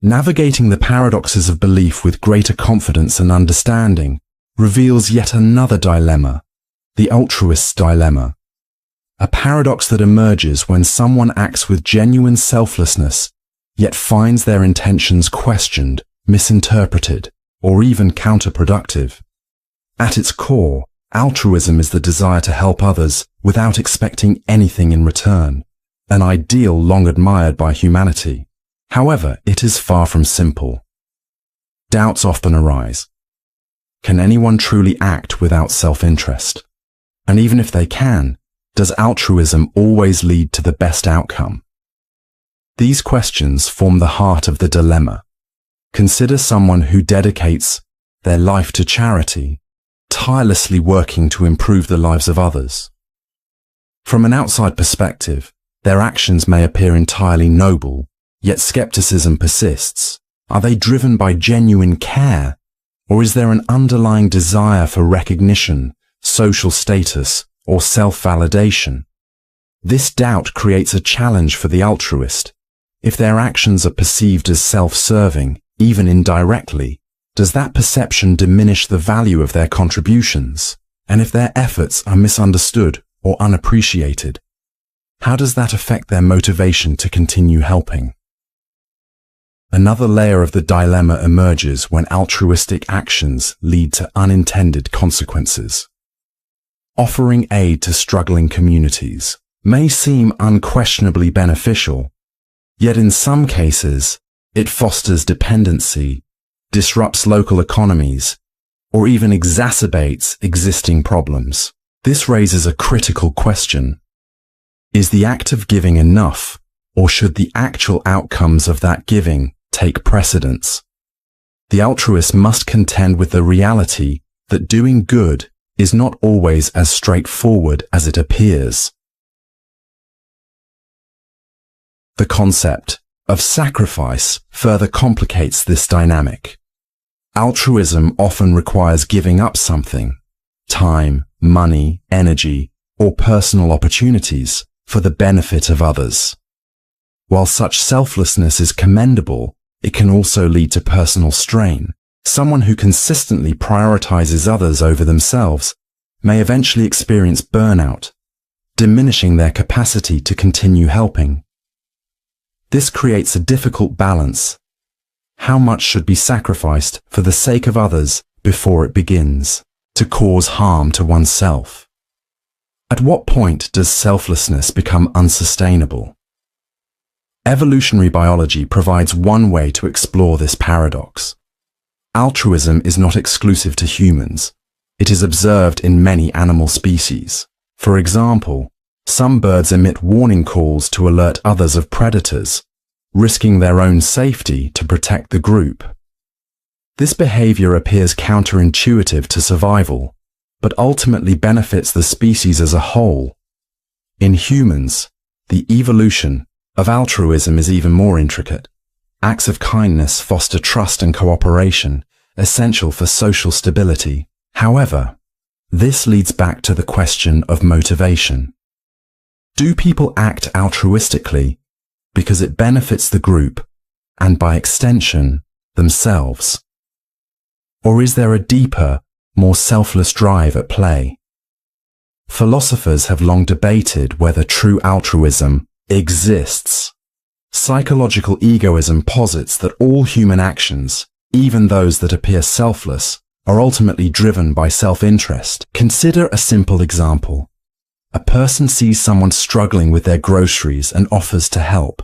Navigating the paradoxes of belief with greater confidence and understanding reveals yet another dilemma, the altruist's dilemma, a paradox that emerges when someone acts with genuine selflessness, yet finds their intentions questioned, misinterpreted, or even counterproductive. At its core, altruism is the desire to help others without expecting anything in return, an ideal long admired by humanity. However, it is far from simple. Doubts often arise. Can anyone truly act without self-interest? And even if they can, does altruism always lead to the best outcome? These questions form the heart of the dilemma. Consider someone who dedicates their life to charity, tirelessly working to improve the lives of others. From an outside perspective, their actions may appear entirely noble, yet skepticism persists. Are they driven by genuine care, or is there an underlying desire for recognition, social status, or self-validation? This doubt creates a challenge for the altruist. If their actions are perceived as self-serving, even indirectly, does that perception diminish the value of their contributions? And if their efforts are misunderstood or unappreciated, how does that affect their motivation to continue helping? Another layer of the dilemma emerges when altruistic actions lead to unintended consequences. Offering aid to struggling communities may seem unquestionably beneficial, yet in some cases, it fosters dependency, disrupts local economies, or even exacerbates existing problems. This raises a critical question. Is the act of giving enough, or should the actual outcomes of that giving take precedence? The altruist must contend with the reality that doing good is not always as straightforward as it appears. The concept of sacrifice further complicates this dynamic. Altruism often requires giving up something, time, money, energy, or personal opportunities for the benefit of others. While such selflessness is commendable, it can also lead to personal strain. Someone who consistently prioritizes others over themselves may eventually experience burnout, diminishing their capacity to continue helping. This creates a difficult balance. How much should be sacrificed for the sake of others before it begins to cause harm to oneself? At what point does selflessness become unsustainable? Evolutionary biology provides one way to explore this paradox. Altruism is not exclusive to humans. It is observed in many animal species. For example, some birds emit warning calls to alert others of predators, risking their own safety to protect the group. This behavior appears counterintuitive to survival, but ultimately benefits the species as a whole. In humans, the evolution of altruism is even more intricate. Acts of kindness foster trust and cooperation, essential for social stability. However, this leads back to the question of motivation. Do people act altruistically because it benefits the group, and by extension, themselves? Or is there a deeper, more selfless drive at play? Philosophers have long debated whether true altruism exists. Psychological egoism posits that all human actions, even those that appear selfless, are ultimately driven by self-interest. Consider a simple example. A person sees someone struggling with their groceries and offers to help.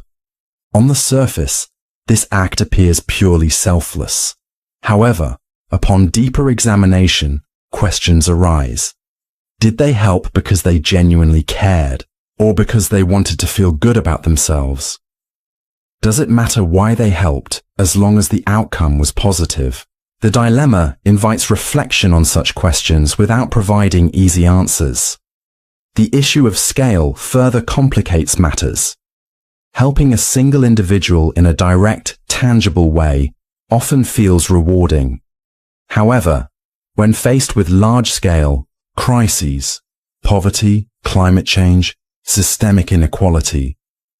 On the surface, this act appears purely selfless. However, upon deeper examination, questions arise. Did they help because they genuinely cared, or because they wanted to feel good about themselves? Does it matter why they helped, as long as the outcome was positive? The dilemma invites reflection on such questions without providing easy answers. The issue of scale further complicates matters. Helping a single individual in a direct, tangible way often feels rewarding. However, when faced with large-scale crises, poverty, climate change, systemic inequality,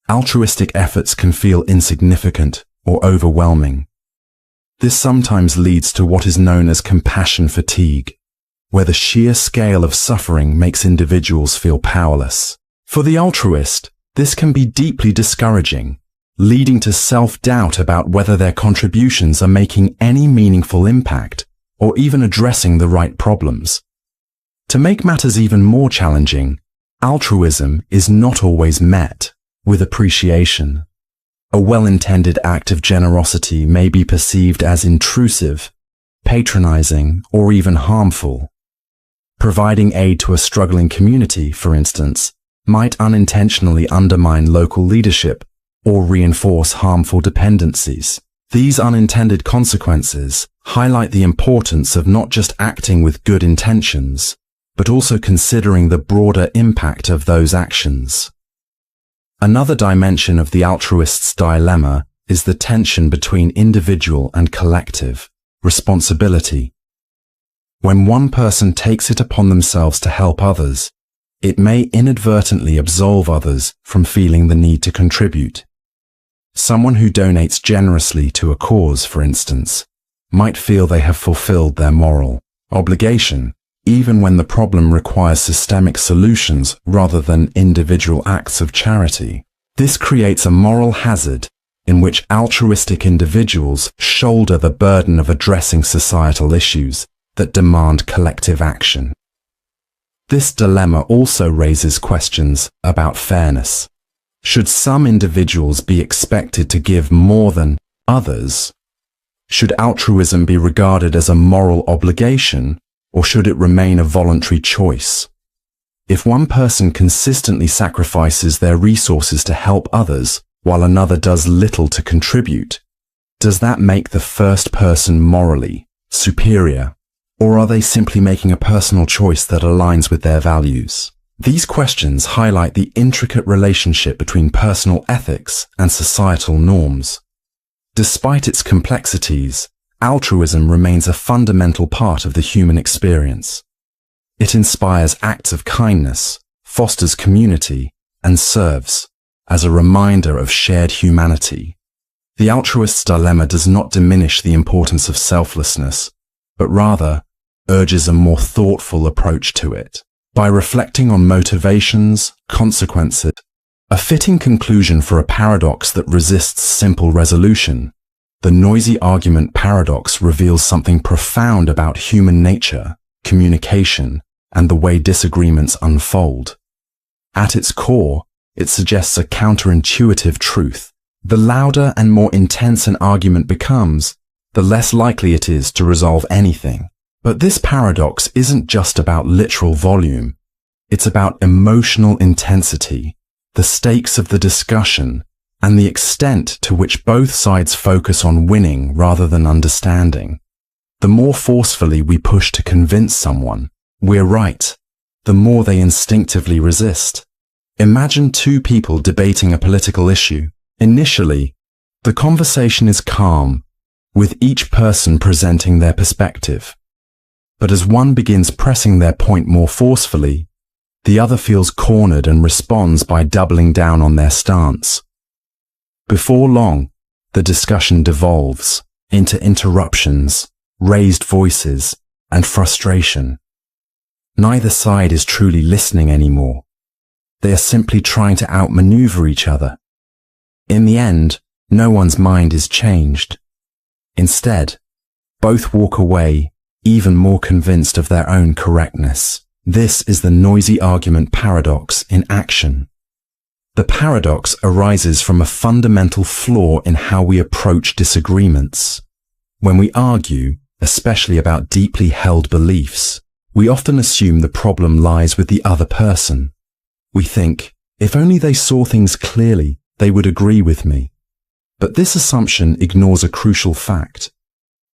altruistic efforts can feel insignificant or overwhelming. This sometimes leads to what is known as compassion fatigue, where the sheer scale of suffering makes individuals feel powerless. For the altruist, this can be deeply discouraging, leading to self-doubt about whether their contributions are making any meaningful impact or even addressing the right problems. To make matters even more challenging, altruism is not always met with appreciation. A well-intended act of generosity may be perceived as intrusive, patronizing, or even harmful. Providing aid to a struggling community, for instance, might unintentionally undermine local leadership or reinforce harmful dependencies. These unintended consequences highlight the importance of not just acting with good intentions, but also considering the broader impact of those actions. Another dimension of the altruist's dilemma is the tension between individual and collective responsibility. When one person takes it upon themselves to help others, it may inadvertently absolve others from feeling the need to contribute. Someone who donates generously to a cause, for instance, might feel they have fulfilled their moral obligation, even when the problem requires systemic solutions rather than individual acts of charity. This creates a moral hazard in which altruistic individuals shoulder the burden of addressing societal issues that demand collective action. This dilemma also raises questions about fairness. Should some individuals be expected to give more than others? Should altruism be regarded as a moral obligation, or should it remain a voluntary choice? If one person consistently sacrifices their resources to help others, while another does little to contribute, does that make the first person morally superior, or are they simply making a personal choice that aligns with their values? These questions highlight the intricate relationship between personal ethics and societal norms. Despite its complexities, altruism remains a fundamental part of the human experience. It inspires acts of kindness, fosters community, and serves as a reminder of shared humanity. The altruist's dilemma does not diminish the importance of selflessness, but rather urges a more thoughtful approach to it. By reflecting on motivations, consequences, a fitting conclusion for a paradox that resists simple resolution, the noisy argument paradox reveals something profound about human nature, communication, and the way disagreements unfold. At its core, it suggests a counterintuitive truth. The louder and more intense an argument becomes, the less likely it is to resolve anything. But this paradox isn't just about literal volume. It's about emotional intensity, the stakes of the discussion, and the extent to which both sides focus on winning rather than understanding. The more forcefully we push to convince someone we're right, the more they instinctively resist. Imagine two people debating a political issue. Initially, the conversation is calm, with each person presenting their perspective. But as one begins pressing their point more forcefully, the other feels cornered and responds by doubling down on their stance. Before long, the discussion devolves into interruptions, raised voices, and frustration. Neither side is truly listening anymore. They are simply trying to outmaneuver each other. In the end, no one's mind is changed. Instead, both walk away even more convinced of their own correctness. This is the noisy argument paradox in action. The paradox arises from a fundamental flaw in how we approach disagreements. When we argue, especially about deeply held beliefs, we often assume the problem lies with the other person. We think, if only they saw things clearly, they would agree with me. But this assumption ignores a crucial fact.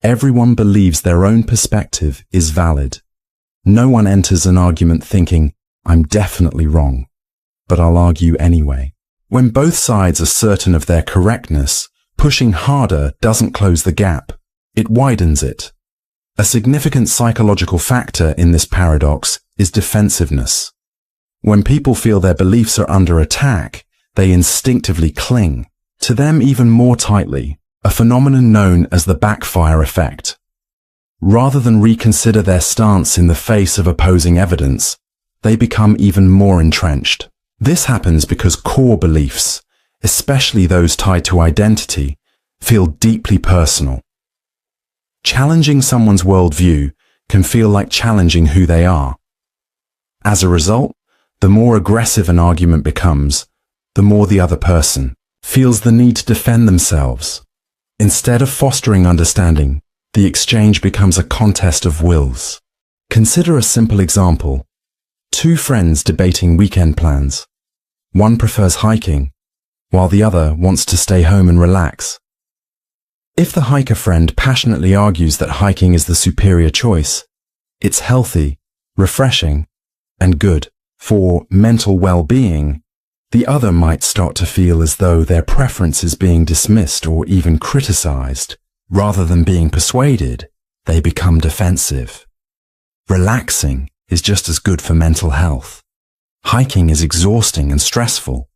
Everyone believes their own perspective is valid. No one enters an argument thinking, I'm definitely wrong, but I'll argue anyway. When both sides are certain of their correctness, pushing harder doesn't close the gap, it widens it. A significant psychological factor in this paradox is defensiveness. When people feel their beliefs are under attack, they instinctively cling to them even more tightly, a phenomenon known as the backfire effect. Rather than reconsider their stance in the face of opposing evidence, they become even more entrenched. This happens because core beliefs, especially those tied to identity, feel deeply personal. Challenging someone's worldview can feel like challenging who they are. As a result, the more aggressive an argument becomes, the more the other person feels the need to defend themselves. Instead of fostering understanding, the exchange becomes a contest of wills. Consider a simple example. Two friends debating weekend plans. One prefers hiking, while the other wants to stay home and relax. If the hiker friend passionately argues that hiking is the superior choice, it's healthy, refreshing, and good for mental well-being, the other might start to feel as though their preference is being dismissed or even criticized. Rather than being persuaded, they become defensive. Relaxing is just as good for mental health. Hiking is exhausting and stressful.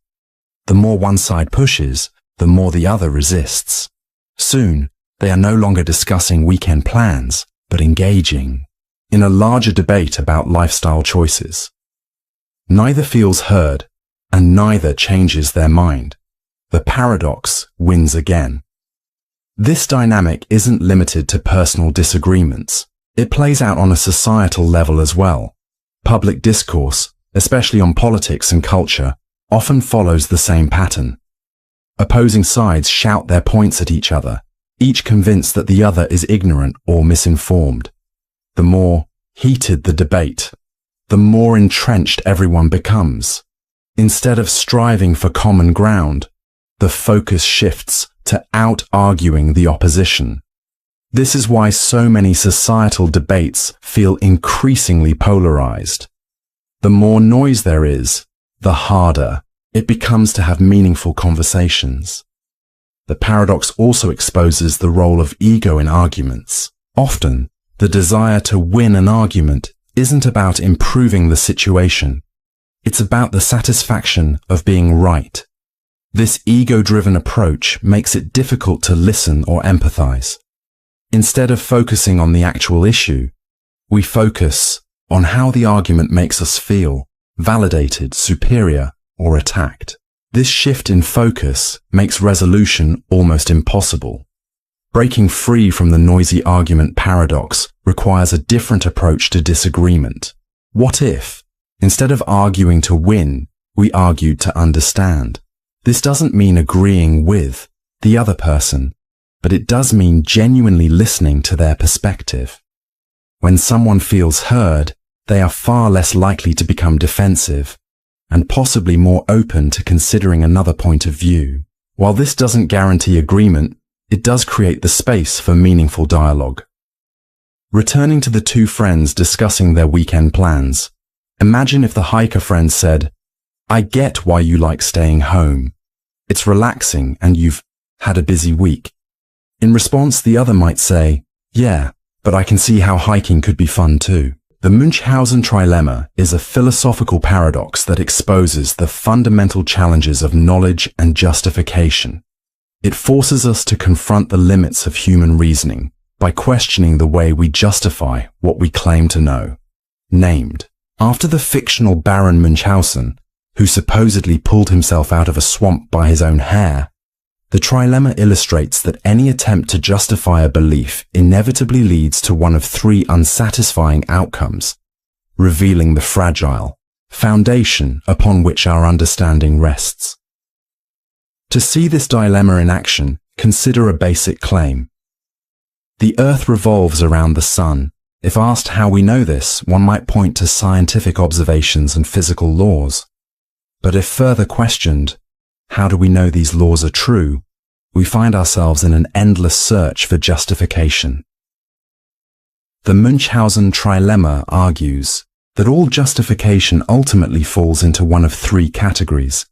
The more one side pushes, the more the other resists. Soon, they are no longer discussing weekend plans, but engaging in a larger debate about lifestyle choices. Neither feels heard, and neither changes their mind. The paradox wins again. This dynamic isn't limited to personal disagreements. It plays out on a societal level as well. Public discourse, especially on politics and culture, often follows the same pattern. Opposing sides shout their points at each other, each convinced that the other is ignorant or misinformed. The more heated the debate, the more entrenched everyone becomes. Instead of striving for common ground, the focus shifts to out-arguing the opposition. This is why so many societal debates feel increasingly polarized. The more noise there is, the harder it becomes to have meaningful conversations. The paradox also exposes the role of ego in arguments. Often, the desire to win an argument isn't about improving the situation. It's about the satisfaction of being right. This ego-driven approach makes it difficult to listen or empathize. Instead of focusing on the actual issue, we focus on how the argument makes us feel, validated, superior, or attacked. This shift in focus makes resolution almost impossible. Breaking free from the noisy argument paradox requires a different approach to disagreement. What if, instead of arguing to win, we argued to understand? This doesn't mean agreeing with the other person, but it does mean genuinely listening to their perspective. When someone feels heard, they are far less likely to become defensive and possibly more open to considering another point of view. While this doesn't guarantee agreement, it does create the space for meaningful dialogue. Returning to the two friends discussing their weekend plans, imagine if the hiker friend said, "I get why you like staying home. It's relaxing and you've had a busy week." In response, the other might say, "Yeah, but I can see how hiking could be fun too." The Munchhausen trilemma is a philosophical paradox that exposes the fundamental challenges of knowledge and justification. It forces us to confront the limits of human reasoning by questioning the way we justify what we claim to know. Named after the fictional Baron Munchhausen, who supposedly pulled himself out of a swamp by his own hair, the trilemma illustrates that any attempt to justify a belief inevitably leads to one of three unsatisfying outcomes, revealing the fragile foundation upon which our understanding rests. To see this dilemma in action, consider a basic claim. The Earth revolves around the Sun. If asked how we know this, one might point to scientific observations and physical laws. But if further questioned, how do we know these laws are true? We find ourselves in an endless search for justification. The Munchhausen trilemma argues that all justification ultimately falls into one of three categories: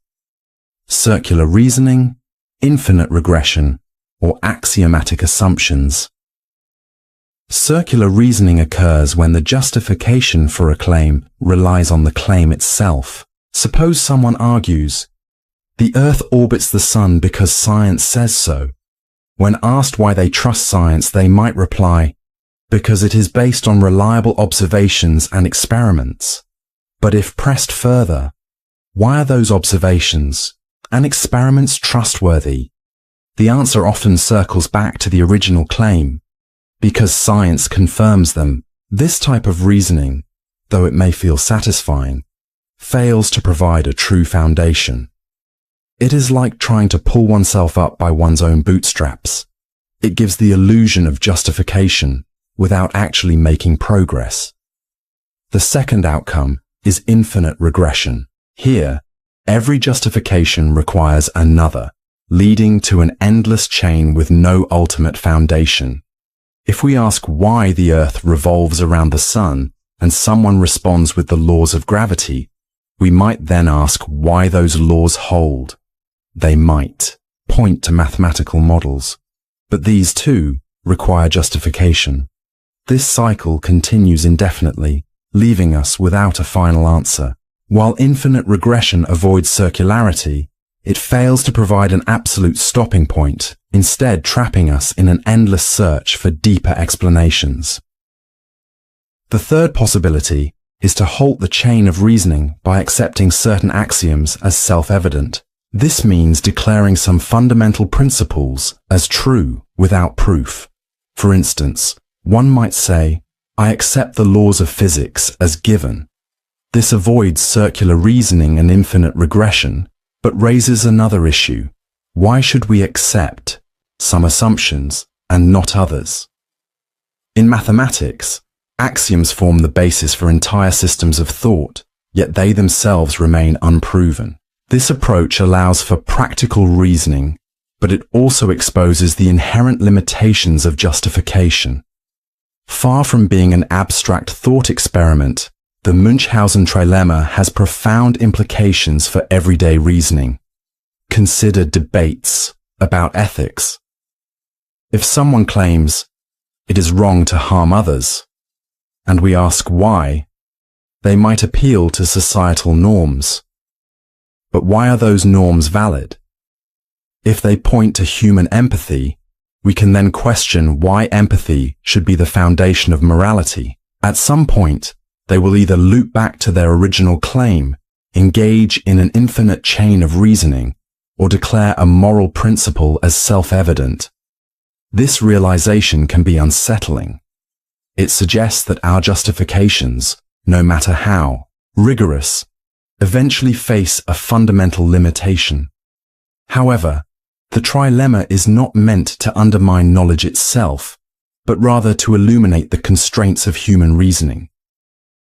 circular reasoning, infinite regression, or axiomatic assumptions. Circular reasoning occurs when the justification for a claim relies on the claim itself. Suppose someone argues, "The Earth orbits the Sun because science says so." When asked why they trust science, they might reply, because it is based on reliable observations and experiments. But if pressed further, why are those observations and experiments trustworthy? The answer often circles back to the original claim, because science confirms them. This type of reasoning, though it may feel satisfying, fails to provide a true foundation. It is like trying to pull oneself up by one's own bootstraps. It gives the illusion of justification without actually making progress. The second outcome is infinite regression. Here, every justification requires another, leading to an endless chain with no ultimate foundation. If we ask why the Earth revolves around the Sun and someone responds with the laws of gravity, we might then ask why those laws hold. They might point to mathematical models, but these too require justification. This cycle continues indefinitely, leaving us without a final answer. While infinite regression avoids circularity, it fails to provide an absolute stopping point, instead trapping us in an endless search for deeper explanations. The third possibility is to halt the chain of reasoning by accepting certain axioms as self-evident. This means declaring some fundamental principles as true without proof. For instance, one might say, I accept the laws of physics as given. This avoids circular reasoning and infinite regression, but raises another issue. Why should we accept some assumptions and not others? In mathematics, axioms form the basis for entire systems of thought, yet they themselves remain unproven. This approach allows for practical reasoning, but it also exposes the inherent limitations of justification. Far from being an abstract thought experiment, the Munchhausen trilemma has profound implications for everyday reasoning. Consider debates about ethics. If someone claims it is wrong to harm others, and we ask why, they might appeal to societal norms. But why are those norms valid? If they point to human empathy, we can then question why empathy should be the foundation of morality. At some point, they will either loop back to their original claim, engage in an infinite chain of reasoning, or declare a moral principle as self-evident. This realization can be unsettling. It suggests that our justifications, no matter how rigorous, eventually face a fundamental limitation. However, the trilemma is not meant to undermine knowledge itself, but rather to illuminate the constraints of human reasoning.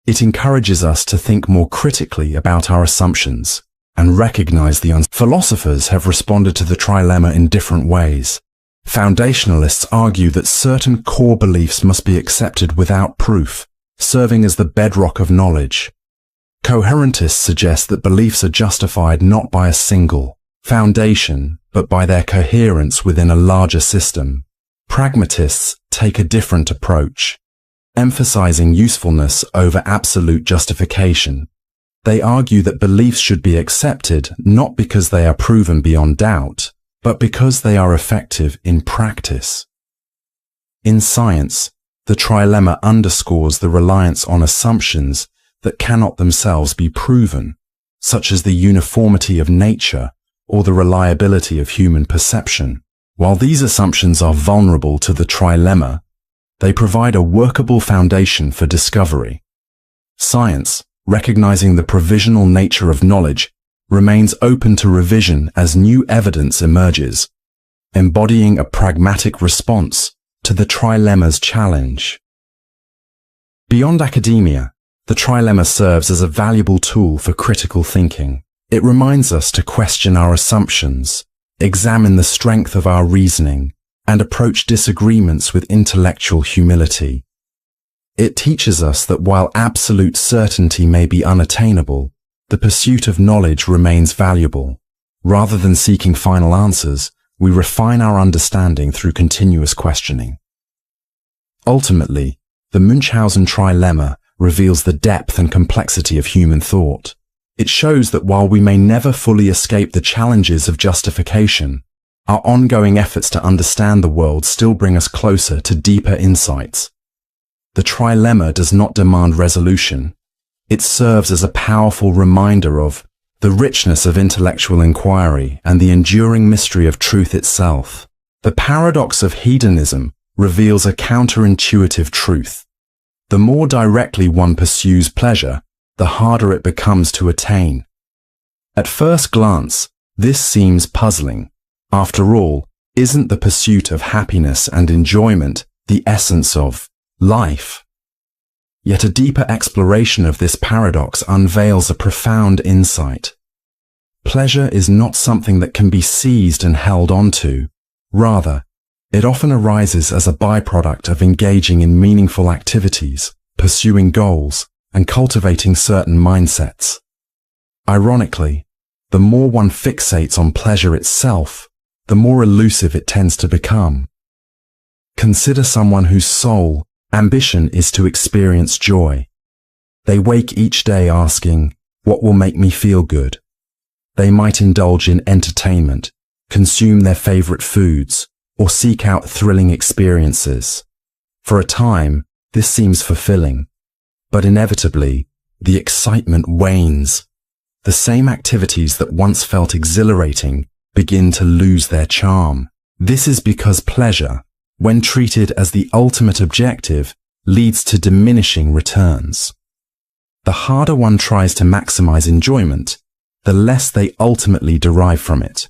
It encourages us to think more critically about our assumptions and recognize the Philosophers have responded to the trilemma in different ways. Foundationalists argue that certain core beliefs must be accepted without proof, serving as the bedrock of knowledge. Coherentists suggest that beliefs are justified not by a single foundation, but by their coherence within a larger system. Pragmatists take a different approach, emphasizing usefulness over absolute justification. They argue that beliefs should be accepted not because they are proven beyond doubt, but because they are effective in practice. In science, the trilemma underscores the reliance on assumptions that cannot themselves be proven, such as the uniformity of nature or the reliability of human perception. While these assumptions are vulnerable to the trilemma, they provide a workable foundation for discovery. Science, recognizing the provisional nature of knowledge, remains open to revision as new evidence emerges, embodying a pragmatic response to the trilemma's challenge. Beyond academia, the trilemma serves as a valuable tool for critical thinking. It reminds us to question our assumptions, examine the strength of our reasoning, and approach disagreements with intellectual humility. It teaches us that while absolute certainty may be unattainable, the pursuit of knowledge remains valuable. Rather than seeking final answers, we refine our understanding through continuous questioning. Ultimately, the Munchhausen trilemma reveals the depth and complexity of human thought. It shows that while we may never fully escape the challenges of justification, our ongoing efforts to understand the world still bring us closer to deeper insights. The trilemma does not demand resolution. It serves as a powerful reminder of the richness of intellectual inquiry and the enduring mystery of truth itself. The paradox of hedonism reveals a counterintuitive truth. The more directly one pursues pleasure, the harder it becomes to attain. At first glance, this seems puzzling. After all, isn't the pursuit of happiness and enjoyment the essence of life? Yet a deeper exploration of this paradox unveils a profound insight. Pleasure is not something that can be seized and held onto. Rather, it often arises as a byproduct of engaging in meaningful activities, pursuing goals, and cultivating certain mindsets. Ironically, the more one fixates on pleasure itself, the more elusive it tends to become. Consider someone whose sole ambition is to experience joy. They wake each day asking, "What will make me feel good?" They might indulge in entertainment, consume their favorite foods, or seek out thrilling experiences. For a time, this seems fulfilling, but inevitably, the excitement wanes. The same activities that once felt exhilarating begin to lose their charm. This is because pleasure, when treated as the ultimate objective, leads to diminishing returns. The harder one tries to maximize enjoyment, the less they ultimately derive from it.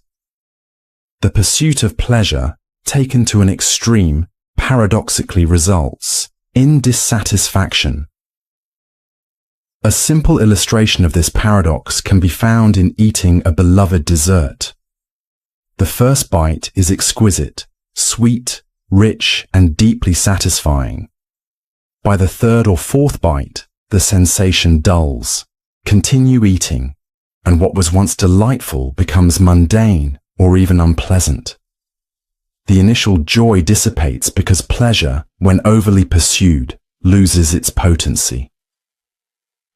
The pursuit of pleasure, taken to an extreme, paradoxically results in dissatisfaction. A simple illustration of this paradox can be found in eating a beloved dessert. The first bite is exquisite, sweet, rich, and deeply satisfying. By the third or fourth bite, the sensation dulls. Continue eating, and what was once delightful becomes mundane or even unpleasant. The initial joy dissipates because pleasure, when overly pursued, loses its potency.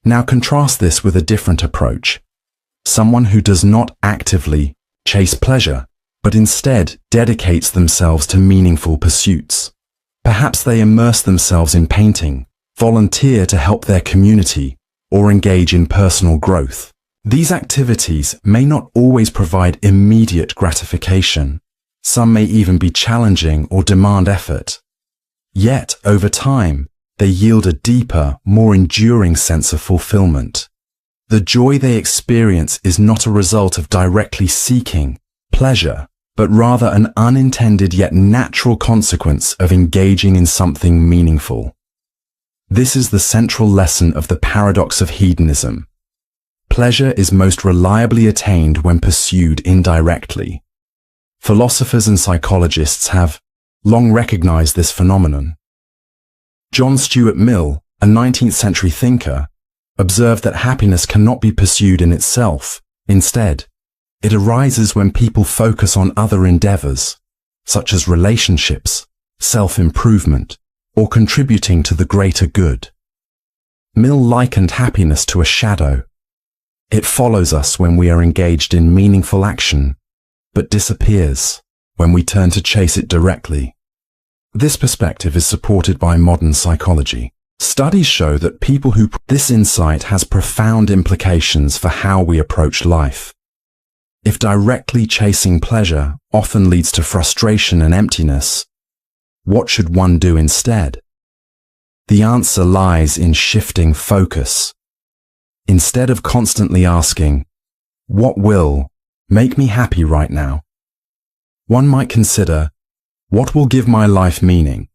Now contrast this with a different approach. Someone who does not actively chase pleasure, but instead dedicates themselves to meaningful pursuits. Perhaps they immerse themselves in painting, volunteer to help their community, or engage in personal growth. These activities may not always provide immediate gratification. Some may even be challenging or demand effort. Yet, over time, they yield a deeper, more enduring sense of fulfillment. The joy they experience is not a result of directly seeking pleasure, but rather an unintended yet natural consequence of engaging in something meaningful. This is the central lesson of the paradox of hedonism. Pleasure is most reliably attained when pursued indirectly. Philosophers and psychologists have long recognized this phenomenon. John Stuart Mill, a 19th century thinker, observed that happiness cannot be pursued in itself. Instead, it arises when people focus on other endeavors, such as relationships, self-improvement, or contributing to the greater good. Mill likened happiness to a shadow. It follows us when we are engaged in meaningful action, but disappears when we turn to chase it directly. This perspective is supported by modern psychology. Studies show that this insight has profound implications for how we approach life. If directly chasing pleasure often leads to frustration and emptiness, what should one do instead? The answer lies in shifting focus. Instead of constantly asking, "What will make me happy right now?" one might consider, "What will give my life meaning?"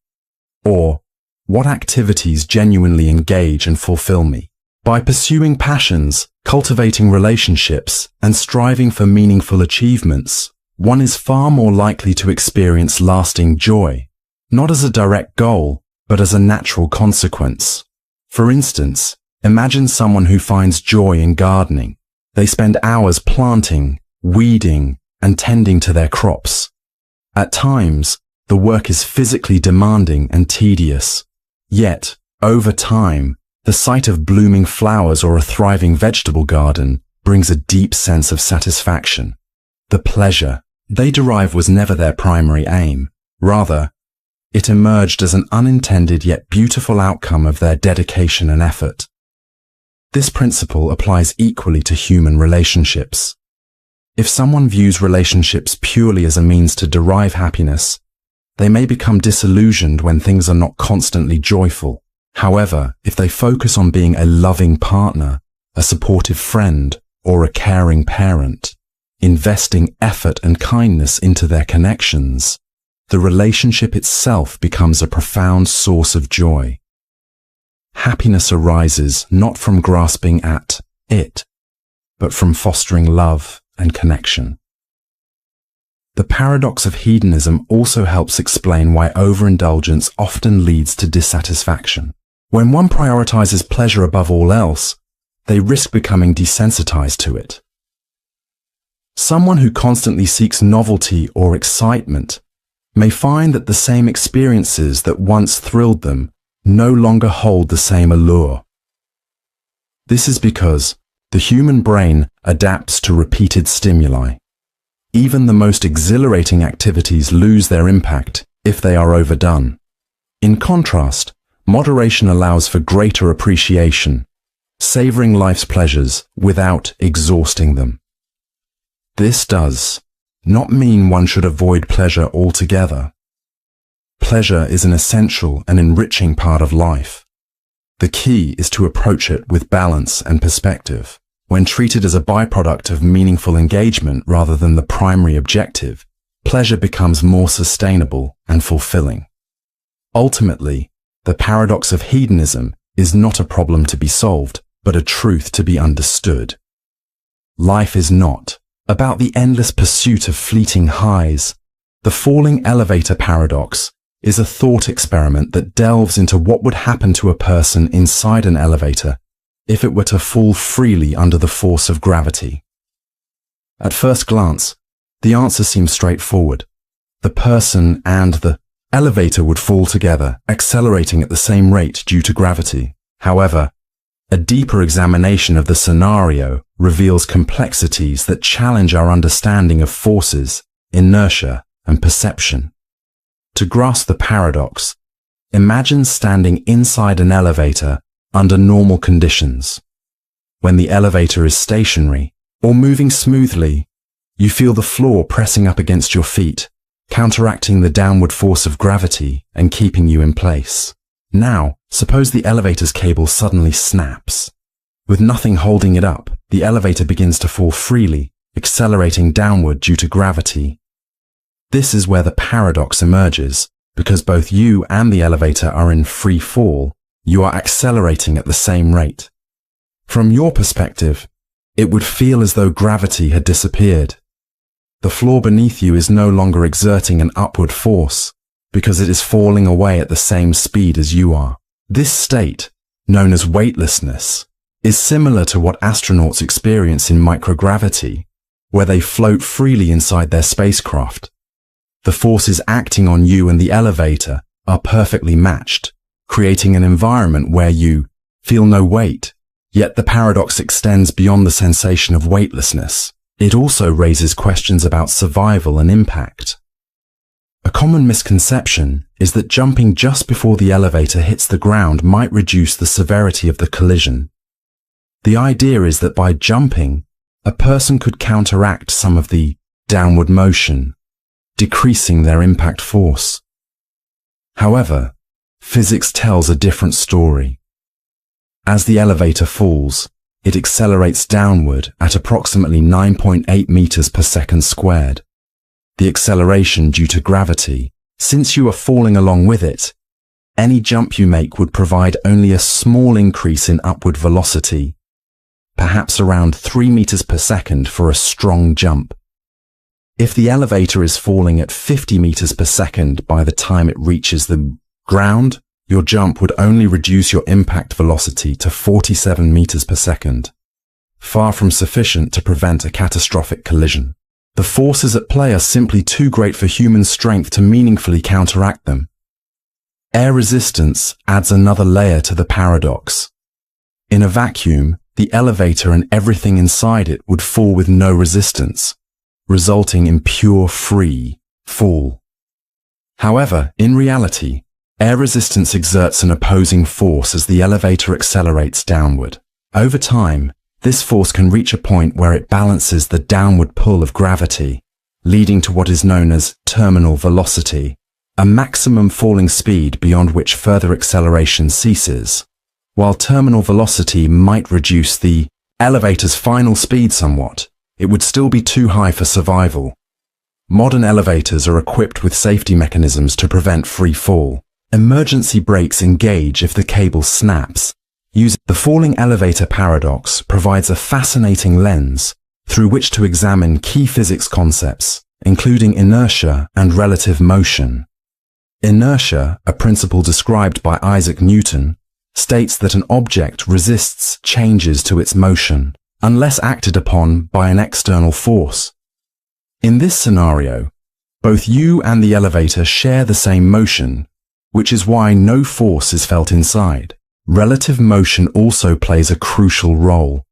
Or, "What activities genuinely engage and fulfill me?" By pursuing passions, cultivating relationships, and striving for meaningful achievements, one is far more likely to experience lasting joy, not as a direct goal, but as a natural consequence. For instance, imagine someone who finds joy in gardening. They spend hours planting, weeding, and tending to their crops. At times, the work is physically demanding and tedious. Yet, over time, the sight of blooming flowers or a thriving vegetable garden brings a deep sense of satisfaction. The pleasure they derive was never their primary aim. Rather, it emerged as an unintended yet beautiful outcome of their dedication and effort. This principle applies equally to human relationships. If someone views relationships purely as a means to derive happiness, they may become disillusioned when things are not constantly joyful. However, if they focus on being a loving partner, a supportive friend, or a caring parent, investing effort and kindness into their connections, the relationship itself becomes a profound source of joy. Happiness arises not from grasping at it, but from fostering love and connection. The paradox of hedonism also helps explain why overindulgence often leads to dissatisfaction. When one prioritizes pleasure above all else, they risk becoming desensitized to it. Someone who constantly seeks novelty or excitement may find that the same experiences that once thrilled them no longer hold the same allure. This is because the human brain adapts to repeated stimuli. Even the most exhilarating activities lose their impact if they are overdone. In contrast, moderation allows for greater appreciation, savoring life's pleasures without exhausting them. This does not mean one should avoid pleasure altogether. Pleasure is an essential and enriching part of life. The key is to approach it with balance and perspective. When treated as a byproduct of meaningful engagement rather than the primary objective, pleasure becomes more sustainable and fulfilling. Ultimately, the paradox of hedonism is not a problem to be solved, but a truth to be understood. Life is not about the endless pursuit of fleeting highs. The falling elevator paradox is a thought experiment that delves into what would happen to a person inside an elevator if it were to fall freely under the force of gravity. At first glance, the answer seems straightforward. The person and the elevator would fall together, accelerating at the same rate due to gravity. However, a deeper examination of the scenario reveals complexities that challenge our understanding of forces, inertia, and perception. To grasp the paradox, imagine standing inside an elevator under normal conditions. When the elevator is stationary or moving smoothly, you feel the floor pressing up against your feet, counteracting the downward force of gravity and keeping you in place. Now, suppose the elevator's cable suddenly snaps. With nothing holding it up, the elevator begins to fall freely, accelerating downward due to gravity. This is where the paradox emerges. Because both you and the elevator are in free fall, you are accelerating at the same rate. From your perspective, it would feel as though gravity had disappeared. The floor beneath you is no longer exerting an upward force, because it is falling away at the same speed as you are. This state, known as weightlessness, is similar to what astronauts experience in microgravity, where they float freely inside their spacecraft. The forces acting on you and the elevator are perfectly matched, creating an environment where you feel no weight. Yet the paradox extends beyond the sensation of weightlessness. It also raises questions about survival and impact. A common misconception is that jumping just before the elevator hits the ground might reduce the severity of the collision. The idea is that by jumping, a person could counteract some of the downward motion, decreasing their impact force. However, physics tells a different story. As the elevator falls, it accelerates downward at approximately 9.8 meters per second squared. The acceleration due to gravity, since you are falling along with it, any jump you make would provide only a small increase in upward velocity, perhaps around 3 meters per second for a strong jump. If the elevator is falling at 50 meters per second by the time it reaches the ground, your jump would only reduce your impact velocity to 47 meters per second, far from sufficient to prevent a catastrophic collision. The forces at play are simply too great for human strength to meaningfully counteract them. Air resistance adds another layer to the paradox. In a vacuum, the elevator and everything inside it would fall with no resistance. resulting in pure free fall. However, in reality, air resistance exerts an opposing force as the elevator accelerates downward. Over time, this force can reach a point where it balances the downward pull of gravity, leading to what is known as terminal velocity, a maximum falling speed beyond which further acceleration ceases. While terminal velocity might reduce the elevator's final speed somewhat, it would still be too high for survival. Modern elevators are equipped with safety mechanisms to prevent free fall. Emergency brakes engage if the cable snaps. The falling elevator paradox provides a fascinating lens through which to examine key physics concepts, including inertia and relative motion. Inertia, a principle described by Isaac Newton, states that an object resists changes to its motion unless acted upon by an external force. In this scenario, both you and the elevator share the same motion, which is why no force is felt inside. Relative motion also plays a crucial role.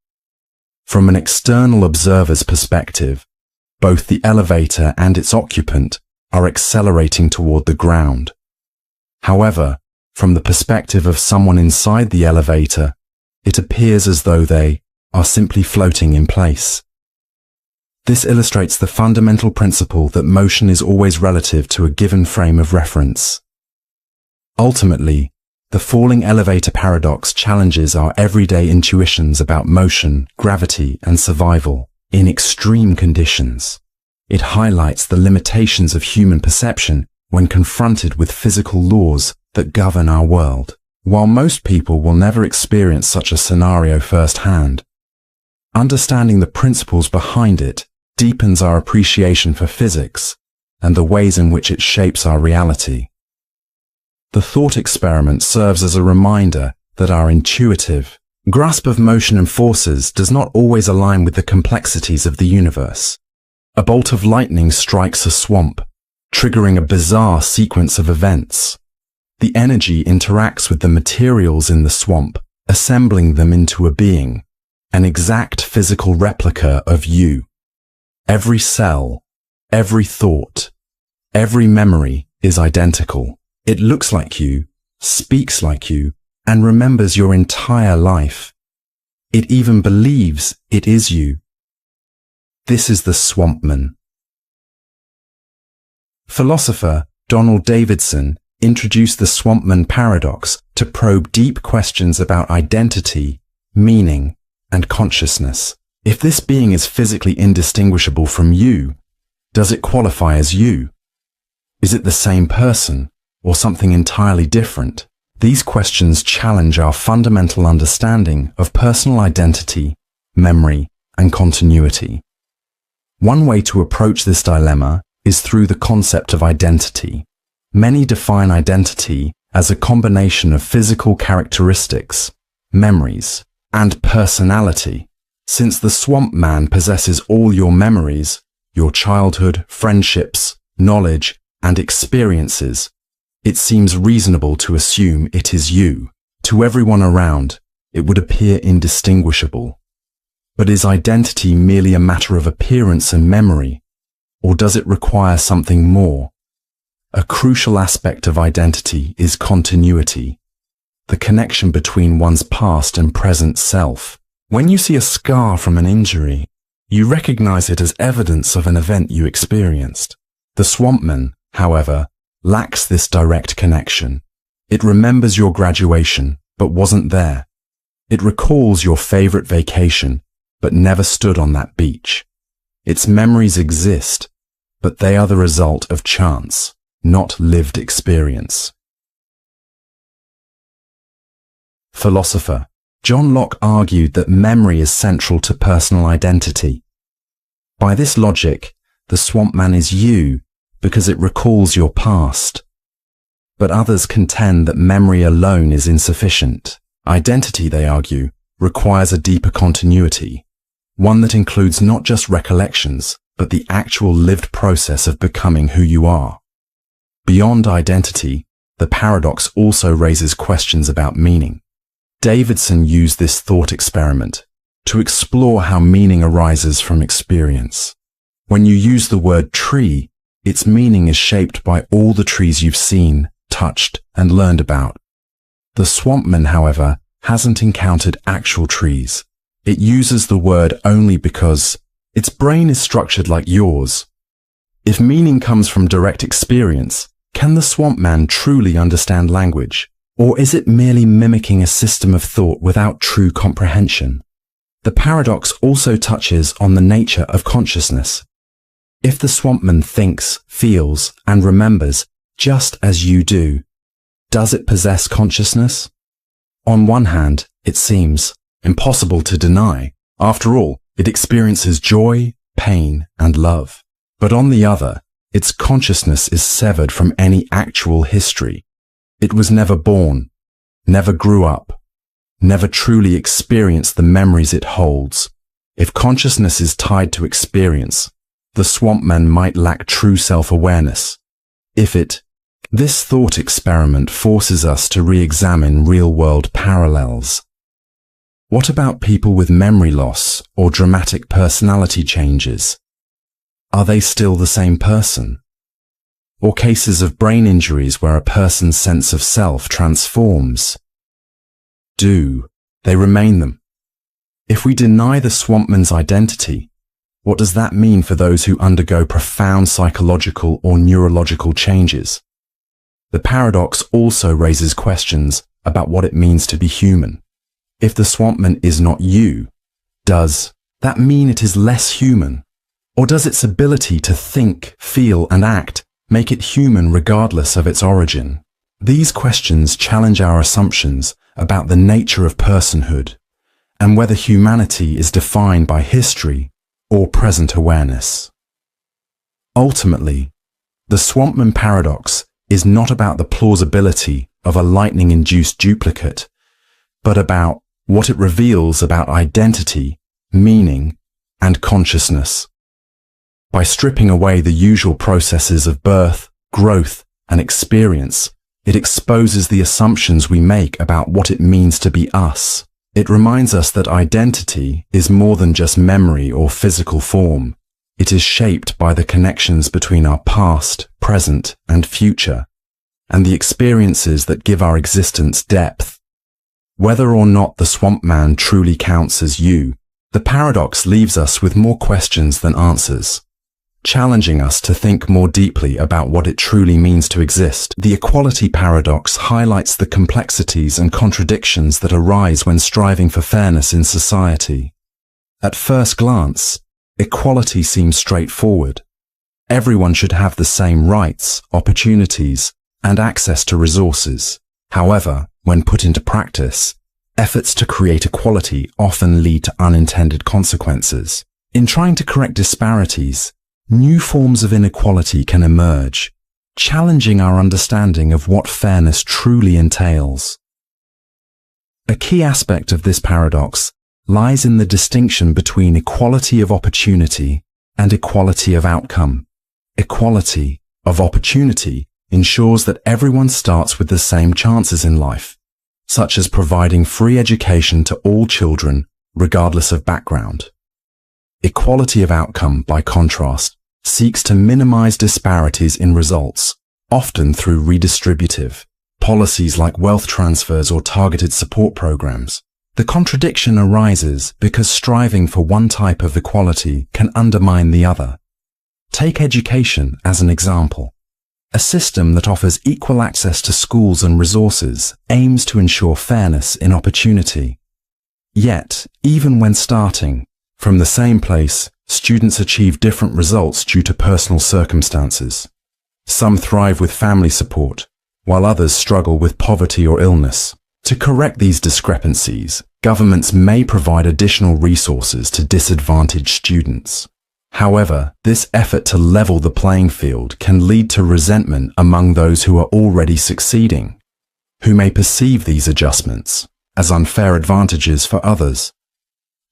From an external observer's perspective, both the elevator and its occupant are accelerating toward the ground. However, from the perspective of someone inside the elevator, it appears as though they are simply floating in place. This illustrates the fundamental principle that motion is always relative to a given frame of reference. Ultimately, the falling elevator paradox challenges our everyday intuitions about motion, gravity, and survival in extreme conditions. It highlights the limitations of human perception when confronted with physical laws that govern our world. While most people will never experience such a scenario firsthand, understanding the principles behind it deepens our appreciation for physics and the ways in which it shapes our reality. The thought experiment serves as a reminder that our intuitive grasp of motion and forces does not always align with the complexities of the universe. A bolt of lightning strikes a swamp, triggering a bizarre sequence of events. The energy interacts with the materials in the swamp, assembling them into a being, an exact physical replica of you. Every cell, every thought, every memory is identical. It looks like you, speaks like you, and remembers your entire life. It even believes it is you. This is the Swampman. Philosopher Donald Davidson introduced the Swampman paradox to probe deep questions about identity, meaning, and consciousness. If this being is physically indistinguishable from you, does it qualify as you? Is it the same person, or something entirely different? These questions challenge our fundamental understanding of personal identity, memory, and continuity. One way to approach this dilemma is through the concept of identity. Many define identity as a combination of physical characteristics, memories, and personality. Since the Swampman possesses all your memories, your childhood, friendships, knowledge, and experiences, it seems reasonable to assume it is you. To everyone around, it would appear indistinguishable. But is identity merely a matter of appearance and memory, or does it require something more? A crucial aspect of identity is continuity, the connection between one's past and present self. When you see a scar from an injury, you recognize it as evidence of an event you experienced. The Swampman, however, lacks this direct connection. It remembers your graduation, but wasn't there. It recalls your favorite vacation, but never stood on that beach. Its memories exist, but they are the result of chance, not lived experience. Philosopher John Locke argued that memory is central to personal identity. By this logic, the Swampman is you because it recalls your past. But others contend that memory alone is insufficient. Identity, they argue, requires a deeper continuity, one that includes not just recollections, but the actual lived process of becoming who you are. Beyond identity, the paradox also raises questions about meaning. Davidson used this thought experiment to explore how meaning arises from experience. When you use the word tree, its meaning is shaped by all the trees you've seen, touched, and learned about. The Swampman, however, hasn't encountered actual trees. It uses the word only because its brain is structured like yours. If meaning comes from direct experience, can the Swampman truly understand language? Or is it merely mimicking a system of thought without true comprehension? The paradox also touches on the nature of consciousness. If the Swampman thinks, feels, and remembers just as you do, does it possess consciousness? On one hand, it seems impossible to deny. After all, it experiences joy, pain, and love. But on the other, its consciousness is severed from any actual history. It was never born, never grew up, never truly experienced the memories it holds. If consciousness is tied to experience, the Swampman might lack true self-awareness. This thought experiment forces us to re-examine real-world parallels. What about people with memory loss or dramatic personality changes? Are they still the same person? Or cases of brain injuries where a person's sense of self transforms? Do they remain them? If we deny the Swampman's identity, what does that mean for those who undergo profound psychological or neurological changes? The paradox also raises questions about what it means to be human. If the Swampman is not you, does that mean it is less human? Or does its ability to think, feel, and act make it human regardless of its origin? These questions challenge our assumptions about the nature of personhood and whether humanity is defined by history or present awareness. Ultimately, the Swampman paradox is not about the plausibility of a lightning-induced duplicate, but about what it reveals about identity, meaning, and consciousness. By stripping away the usual processes of birth, growth, and experience, it exposes the assumptions we make about what it means to be us. It reminds us that identity is more than just memory or physical form. It is shaped by the connections between our past, present, and future, and the experiences that give our existence depth. Whether or not the Swampman truly counts as you, the paradox leaves us with more questions than answers, challenging us to think more deeply about what it truly means to exist. The equality paradox highlights the complexities and contradictions that arise when striving for fairness in society. At first glance, equality seems straightforward. Everyone should have the same rights, opportunities, and access to resources. However, when put into practice, efforts to create equality often lead to unintended consequences. In trying to correct disparities, new forms of inequality can emerge, challenging our understanding of what fairness truly entails. A key aspect of this paradox lies in the distinction between equality of opportunity and equality of outcome. Equality of opportunity ensures that everyone starts with the same chances in life, such as providing free education to all children, regardless of background. Equality of outcome, by contrast, seeks to minimize disparities in results, often through redistributive policies like wealth transfers or targeted support programs. The contradiction arises because striving for one type of equality can undermine the other. Take education as an example. A system that offers equal access to schools and resources aims to ensure fairness in opportunity. Yet, even when starting from the same place, students achieve different results due to personal circumstances. Some thrive with family support, while others struggle with poverty or illness. To correct these discrepancies, governments may provide additional resources to disadvantaged students. However, this effort to level the playing field can lead to resentment among those who are already succeeding, who may perceive these adjustments as unfair advantages for others.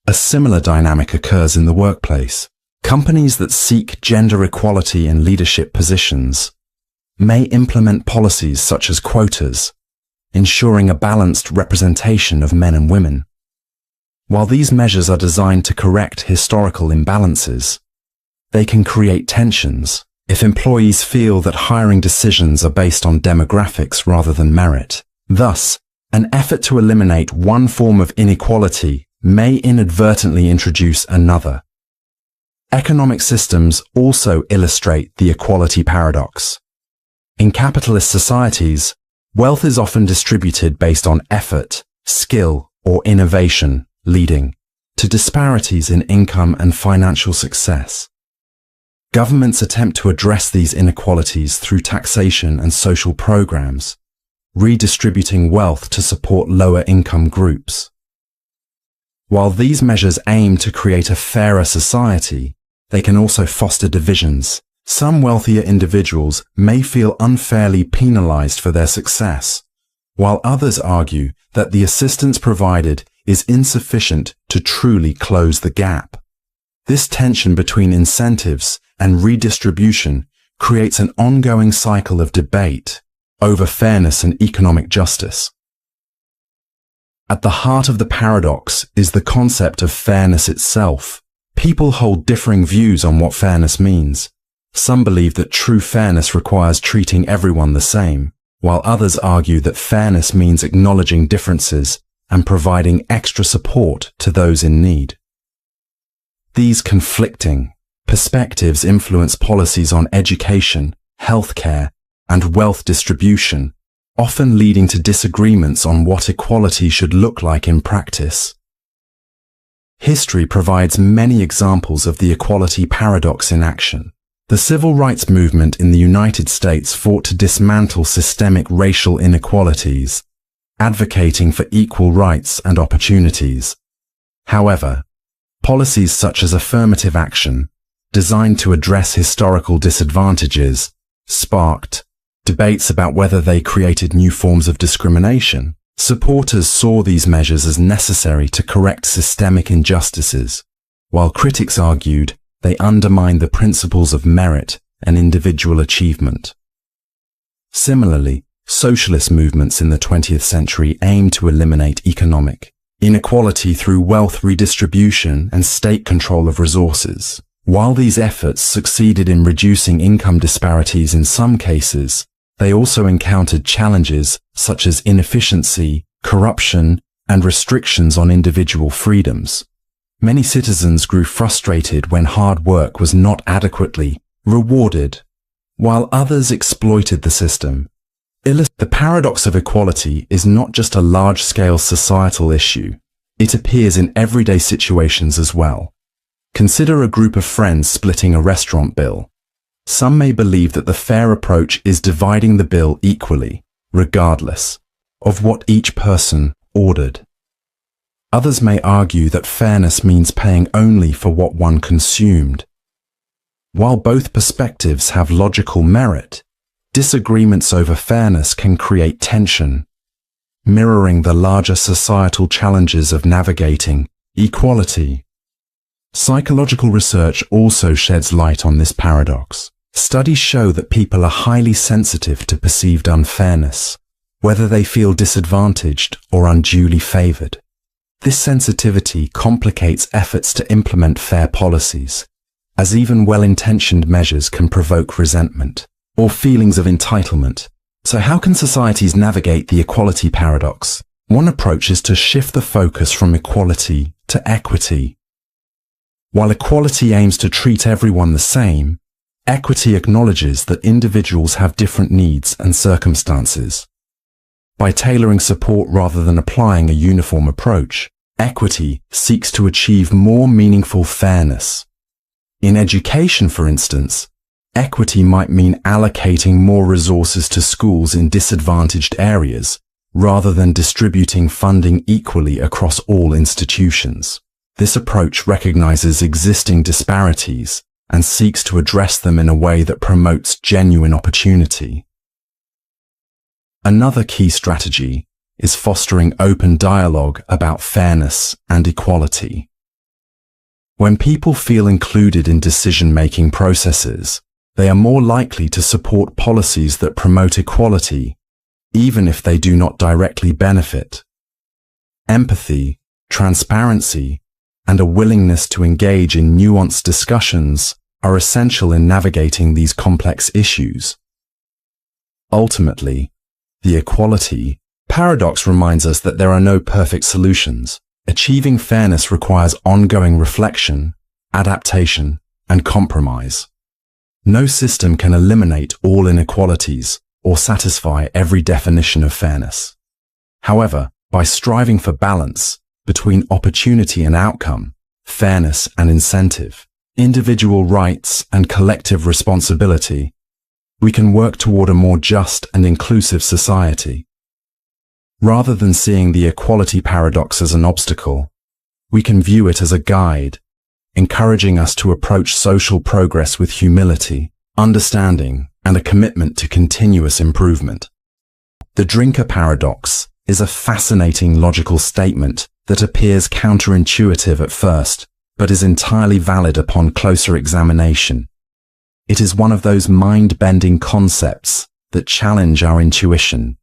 A similar dynamic occurs in the workplace. Companies that seek gender equality in leadership positions may implement policies such as quotas, ensuring a balanced representation of men and women. While these measures are designed to correct historical imbalances, they can create tensions if employees feel that hiring decisions are based on demographics rather than merit. Thus, an effort to eliminate one form of inequality may inadvertently introduce another. Economic systems also illustrate the equality paradox. In capitalist societies, wealth is often distributed based on effort, skill, or innovation, leading to disparities in income and financial success. Governments attempt to address these inequalities through taxation and social programs, redistributing wealth to support lower income groups. While these measures aim to create a fairer society, they can also foster divisions. Some wealthier individuals may feel unfairly penalized for their success, while others argue that the assistance provided is insufficient to truly close the gap. This tension between incentives and redistribution creates an ongoing cycle of debate over fairness and economic justice. At the heart of the paradox is the concept of fairness itself. People hold differing views on what fairness means. Some believe that true fairness requires treating everyone the same, while others argue that fairness means acknowledging differences and providing extra support to those in need. These conflicting perspectives influence policies on education, healthcare, and wealth distribution, often leading to disagreements on what equality should look like in practice. History provides many examples of the equality paradox in action. The civil rights movement in the United States fought to dismantle systemic racial inequalities, advocating for equal rights and opportunities. However, policies such as affirmative action, designed to address historical disadvantages, sparked debates about whether they created new forms of discrimination. Supporters saw these measures as necessary to correct systemic injustices, while critics argued they undermined the principles of merit and individual achievement. Similarly, socialist movements in the 20th century aimed to eliminate economic inequality through wealth redistribution and state control of resources. While these efforts succeeded in reducing income disparities in some cases, they also encountered challenges such as inefficiency, corruption, and restrictions on individual freedoms. Many citizens grew frustrated when hard work was not adequately rewarded, while others exploited the system. The paradox of equality is not just a large-scale societal issue. It appears in everyday situations as well. Consider a group of friends splitting a restaurant bill. Some may believe that the fair approach is dividing the bill equally, regardless of what each person ordered. Others may argue that fairness means paying only for what one consumed. While both perspectives have logical merit, disagreements over fairness can create tension, mirroring the larger societal challenges of navigating equality. Psychological research also sheds light on this paradox. Studies show that people are highly sensitive to perceived unfairness, whether they feel disadvantaged or unduly favored. This sensitivity complicates efforts to implement fair policies, as even well-intentioned measures can provoke resentment or feelings of entitlement. So how can societies navigate the equality paradox? One approach is to shift the focus from equality to equity. While equality aims to treat everyone the same, equity acknowledges that individuals have different needs and circumstances. By tailoring support rather than applying a uniform approach, equity seeks to achieve more meaningful fairness. In education, for instance, equity might mean allocating more resources to schools in disadvantaged areas, rather than distributing funding equally across all institutions. This approach recognizes existing disparities and seeks to address them in a way that promotes genuine opportunity. Another key strategy is fostering open dialogue about fairness and equality. When people feel included in decision-making processes, they are more likely to support policies that promote equality, even if they do not directly benefit. Empathy, transparency, and a willingness to engage in nuanced discussions are essential in navigating these complex issues. Ultimately, the equality paradox reminds us that there are no perfect solutions. Achieving fairness requires ongoing reflection, adaptation, and compromise. No system can eliminate all inequalities or satisfy every definition of fairness. However, by striving for balance between opportunity and outcome, fairness and incentive, individual rights and collective responsibility, we can work toward a more just and inclusive society. Rather than seeing the equality paradox as an obstacle, we can view it as a guide, encouraging us to approach social progress with humility, understanding, and a commitment to continuous improvement. The drinker paradox is a fascinating logical statement that appears counterintuitive at first, but is entirely valid upon closer examination. It is one of those mind-bending concepts that challenge our intuition,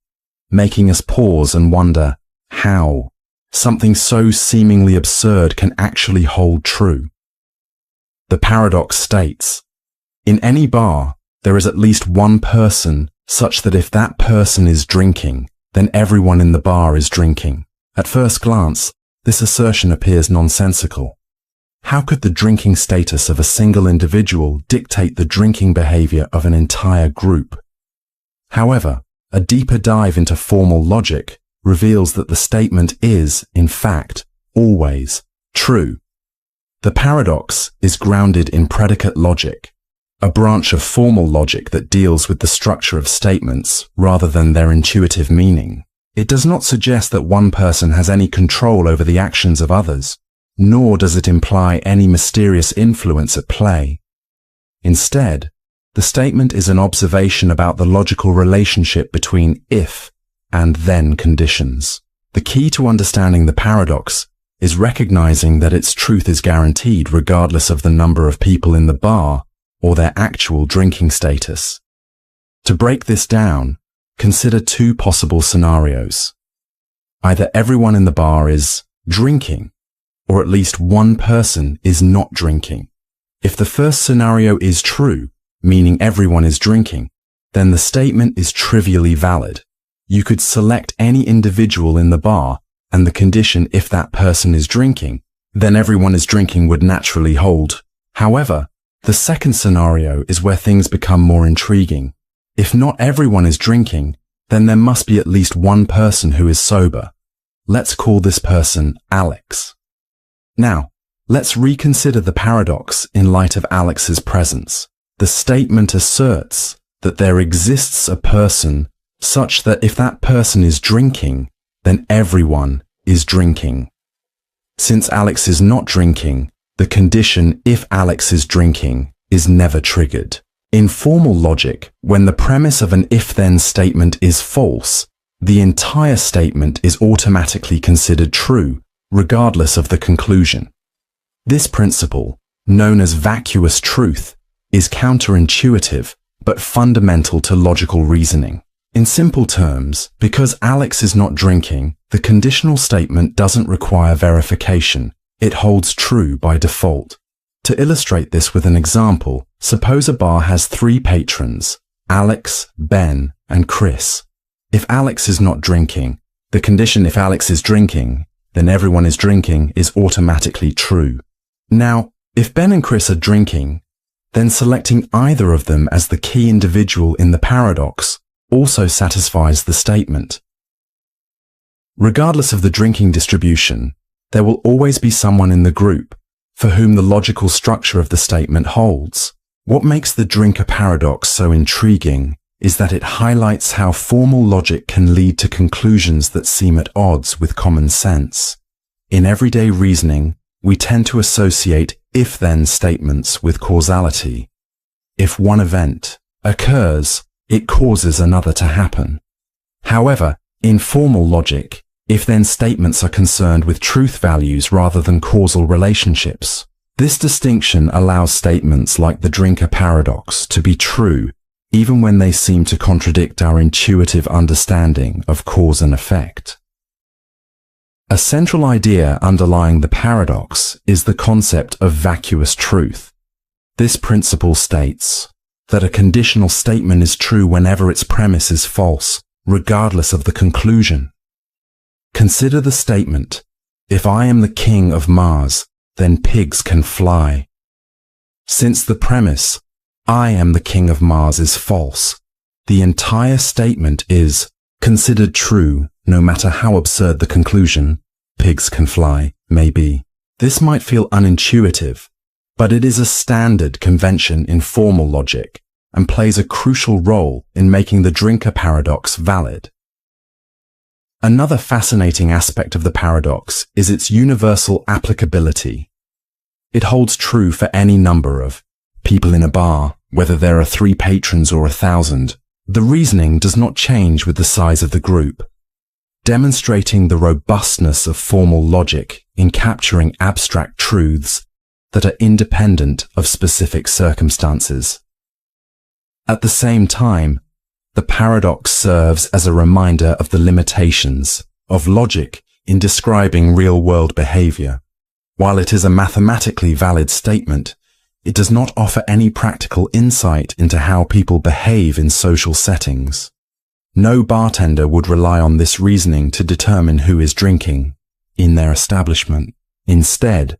making us pause and wonder how something so seemingly absurd can actually hold true. The paradox states, in any bar, there is at least one person such that if that person is drinking, then everyone in the bar is drinking. At first glance, this assertion appears nonsensical. How could the drinking status of a single individual dictate the drinking behavior of an entire group? However, a deeper dive into formal logic reveals that the statement is, in fact, always true. The paradox is grounded in predicate logic, a branch of formal logic that deals with the structure of statements rather than their intuitive meaning. It does not suggest that one person has any control over the actions of others, nor does it imply any mysterious influence at play. Instead, the statement is an observation about the logical relationship between if and then conditions. The key to understanding the paradox is recognizing that its truth is guaranteed regardless of the number of people in the bar or their actual drinking status. To break this down, consider two possible scenarios. Either everyone in the bar is drinking, or at least one person is not drinking. If the first scenario is true, meaning everyone is drinking, then the statement is trivially valid. You could select any individual in the bar, and the condition if that person is drinking, then everyone is drinking would naturally hold. However, the second scenario is where things become more intriguing. If not everyone is drinking, then there must be at least one person who is sober. Let's call this person Alex. Now, let's reconsider the paradox in light of Alex's presence. The statement asserts that there exists a person such that if that person is drinking, then everyone is drinking. Since Alex is not drinking, the condition if Alex is drinking is never triggered. In formal logic, when the premise of an if-then statement is false, the entire statement is automatically considered true, regardless of the conclusion. This principle, known as vacuous truth, is counterintuitive but fundamental to logical reasoning. In simple terms, because Alex is not drinking, the conditional statement doesn't require verification. It holds true by default. To illustrate this with an example, suppose a bar has 3 patrons, Alex, Ben, and Chris. If Alex is not drinking, the condition if Alex is drinking, then everyone is drinking is automatically true. Now, if Ben and Chris are drinking, then selecting either of them as the key individual in the paradox also satisfies the statement. Regardless of the drinking distribution, there will always be someone in the group for whom the logical structure of the statement holds. What makes the drinker paradox so intriguing is that it highlights how formal logic can lead to conclusions that seem at odds with common sense. In everyday reasoning, we tend to associate if-then statements with causality. If one event occurs, it causes another to happen. However, in formal logic, if-then statements are concerned with truth values rather than causal relationships. This distinction allows statements like the drinker paradox to be true, even when they seem to contradict our intuitive understanding of cause and effect. A central idea underlying the paradox is the concept of vacuous truth. This principle states that a conditional statement is true whenever its premise is false, regardless of the conclusion. Consider the statement, "If I am the king of Mars, then pigs can fly." Since the premise, "I am the king of Mars," is false, the entire statement is considered true no matter how absurd the conclusion, "pigs can fly," may be. This might feel unintuitive, but it is a standard convention in formal logic and plays a crucial role in making the drinker paradox valid. Another fascinating aspect of the paradox is its universal applicability. It holds true for any number of people in a bar, whether there are 3 patrons or 1,000. The reasoning does not change with the size of the group, demonstrating the robustness of formal logic in capturing abstract truths that are independent of specific circumstances. At the same time, the paradox serves as a reminder of the limitations of logic in describing real-world behavior. While it is a mathematically valid statement, it does not offer any practical insight into how people behave in social settings. No bartender would rely on this reasoning to determine who is drinking in their establishment. Instead,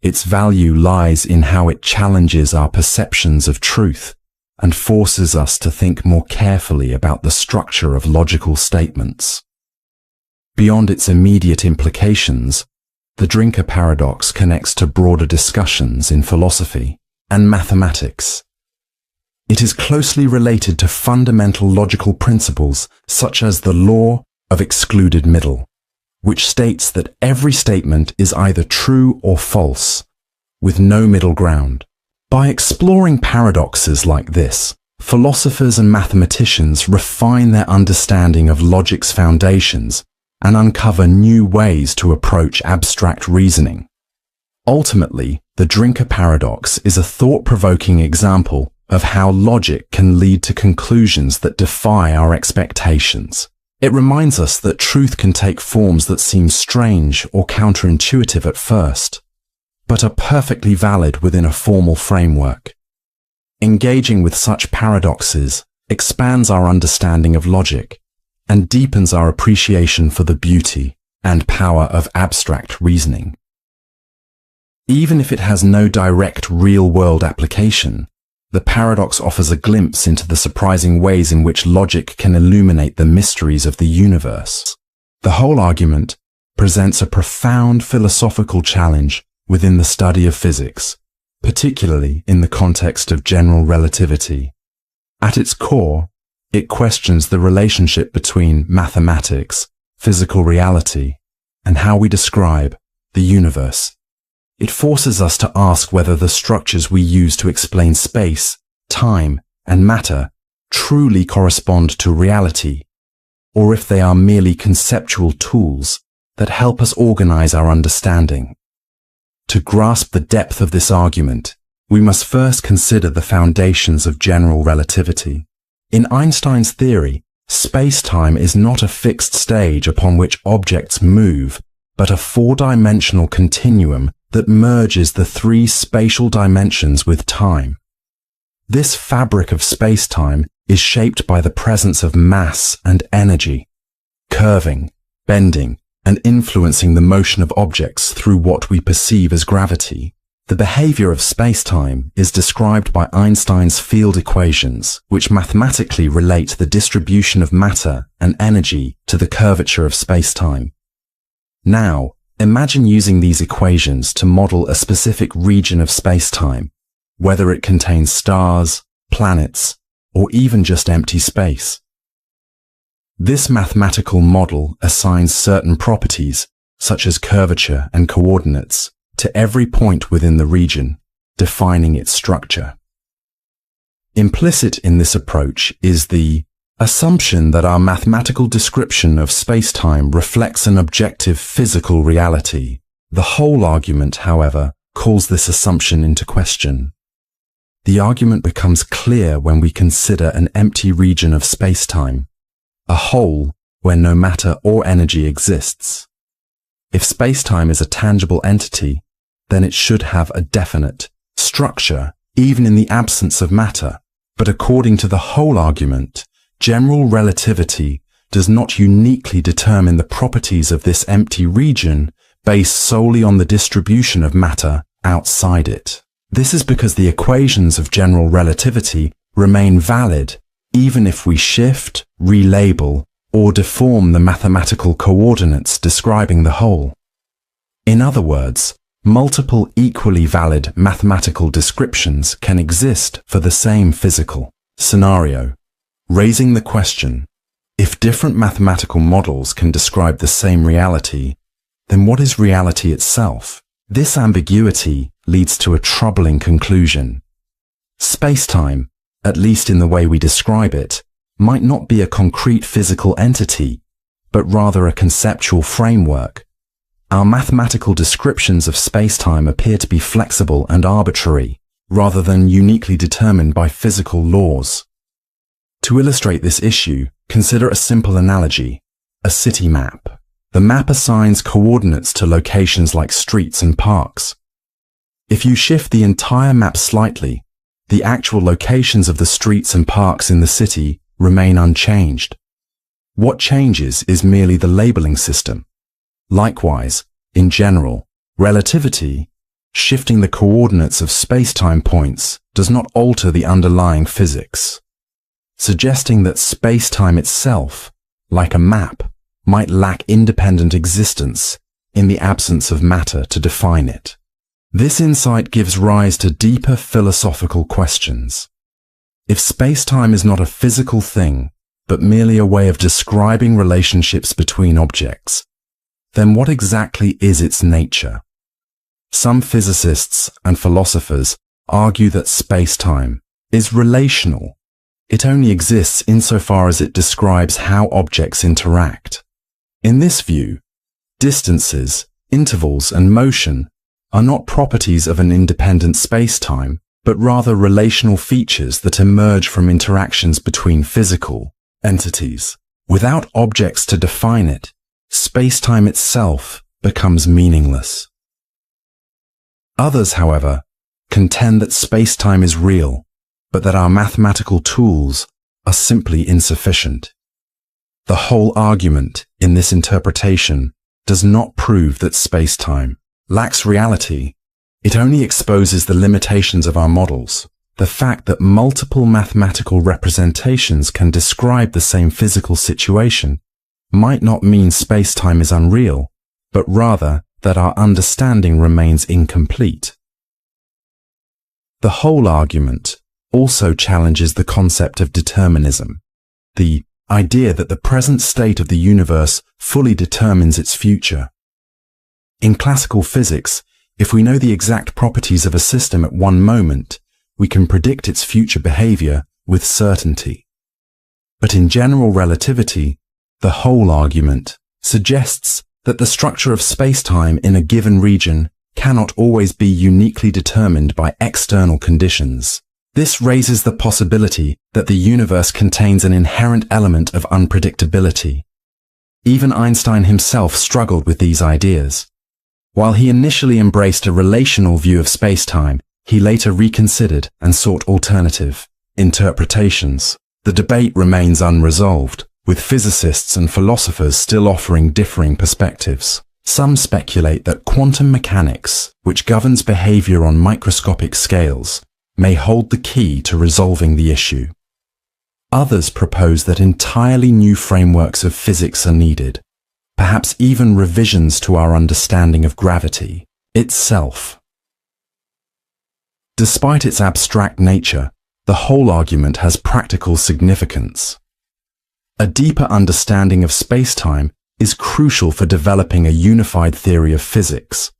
its value lies in how it challenges our perceptions of truth and forces us to think more carefully about the structure of logical statements. Beyond its immediate implications, the drinker paradox connects to broader discussions in philosophy and mathematics. It is closely related to fundamental logical principles such as the law of excluded middle, which states that every statement is either true or false, with no middle ground. By exploring paradoxes like this, philosophers and mathematicians refine their understanding of logic's foundations and uncover new ways to approach abstract reasoning. Ultimately, the drinker paradox is a thought-provoking example of how logic can lead to conclusions that defy our expectations. It reminds us that truth can take forms that seem strange or counterintuitive at first, but are perfectly valid within a formal framework. Engaging with such paradoxes expands our understanding of logic and deepens our appreciation for the beauty and power of abstract reasoning. Even if it has no direct real-world application, the paradox offers a glimpse into the surprising ways in which logic can illuminate the mysteries of the universe. The whole argument presents a profound philosophical challenge within the study of physics, particularly in the context of general relativity. At its core, it questions the relationship between mathematics, physical reality, and how we describe the universe. It forces us to ask whether the structures we use to explain space, time, and matter truly correspond to reality, or if they are merely conceptual tools that help us organize our understanding. To grasp the depth of this argument, we must first consider the foundations of general relativity. In Einstein's theory, space-time is not a fixed stage upon which objects move, but a 4-dimensional continuum that merges the 3 spatial dimensions with time. This fabric of space-time is shaped by the presence of mass and energy, curving, bending, and influencing the motion of objects through what we perceive as gravity. The behavior of space-time is described by Einstein's field equations, which mathematically relate the distribution of matter and energy to the curvature of space-time. Now, imagine using these equations to model a specific region of space-time, whether it contains stars, planets, or even just empty space. This mathematical model assigns certain properties, such as curvature and coordinates, to every point within the region, defining its structure. Implicit in this approach is the assumption that our mathematical description of space-time reflects an objective physical reality. The whole argument, however, calls this assumption into question. The argument becomes clear when we consider an empty region of space-time, a hole where no matter or energy exists. If space-time is a tangible entity, then it should have a definite structure, even in the absence of matter. But according to the whole argument, general relativity does not uniquely determine the properties of this empty region based solely on the distribution of matter outside it. This is because the equations of general relativity remain valid even if we shift, relabel, or deform the mathematical coordinates describing the whole. In other words, multiple equally valid mathematical descriptions can exist for the same physical scenario, raising the question, if different mathematical models can describe the same reality, then what is reality itself? This ambiguity leads to a troubling conclusion. Space-time, at least in the way we describe it, might not be a concrete physical entity, but rather a conceptual framework. Our mathematical descriptions of space-time appear to be flexible and arbitrary, rather than uniquely determined by physical laws. To illustrate this issue, consider a simple analogy: a city map. The map assigns coordinates to locations like streets and parks. If you shift the entire map slightly, the actual locations of the streets and parks in the city remain unchanged. What changes is merely the labeling system. Likewise, in general relativity, shifting the coordinates of space-time points does not alter the underlying physics, suggesting that space-time itself, like a map, might lack independent existence in the absence of matter to define it. This insight gives rise to deeper philosophical questions. If space-time is not a physical thing, but merely a way of describing relationships between objects, then what exactly is its nature? Some physicists and philosophers argue that space-time is relational. It only exists insofar as it describes how objects interact. In this view, distances, intervals, and motion are not properties of an independent space-time, but rather relational features that emerge from interactions between physical entities. Without objects to define it, space-time itself becomes meaningless. Others, however, contend that space-time is real, but that our mathematical tools are simply insufficient. The whole argument in this interpretation does not prove that space-time lacks reality. It only exposes the limitations of our models. The fact that multiple mathematical representations can describe the same physical situation might not mean space-time is unreal, but rather that our understanding remains incomplete. The whole argument also challenges the concept of determinism, the idea that the present state of the universe fully determines its future. In classical physics, if we know the exact properties of a system at one moment, we can predict its future behavior with certainty. But in general relativity, the whole argument suggests that the structure of space-time in a given region cannot always be uniquely determined by external conditions. This raises the possibility that the universe contains an inherent element of unpredictability. Even Einstein himself struggled with these ideas. While he initially embraced a relational view of space-time, he later reconsidered and sought alternative interpretations. The debate remains unresolved, with physicists and philosophers still offering differing perspectives. Some speculate that quantum mechanics, which governs behavior on microscopic scales, may hold the key to resolving the issue. Others propose that entirely new frameworks of physics are needed, perhaps even revisions to our understanding of gravity itself. Despite its abstract nature, the whole argument has practical significance. A deeper understanding of space-time is crucial for developing a unified theory of physics,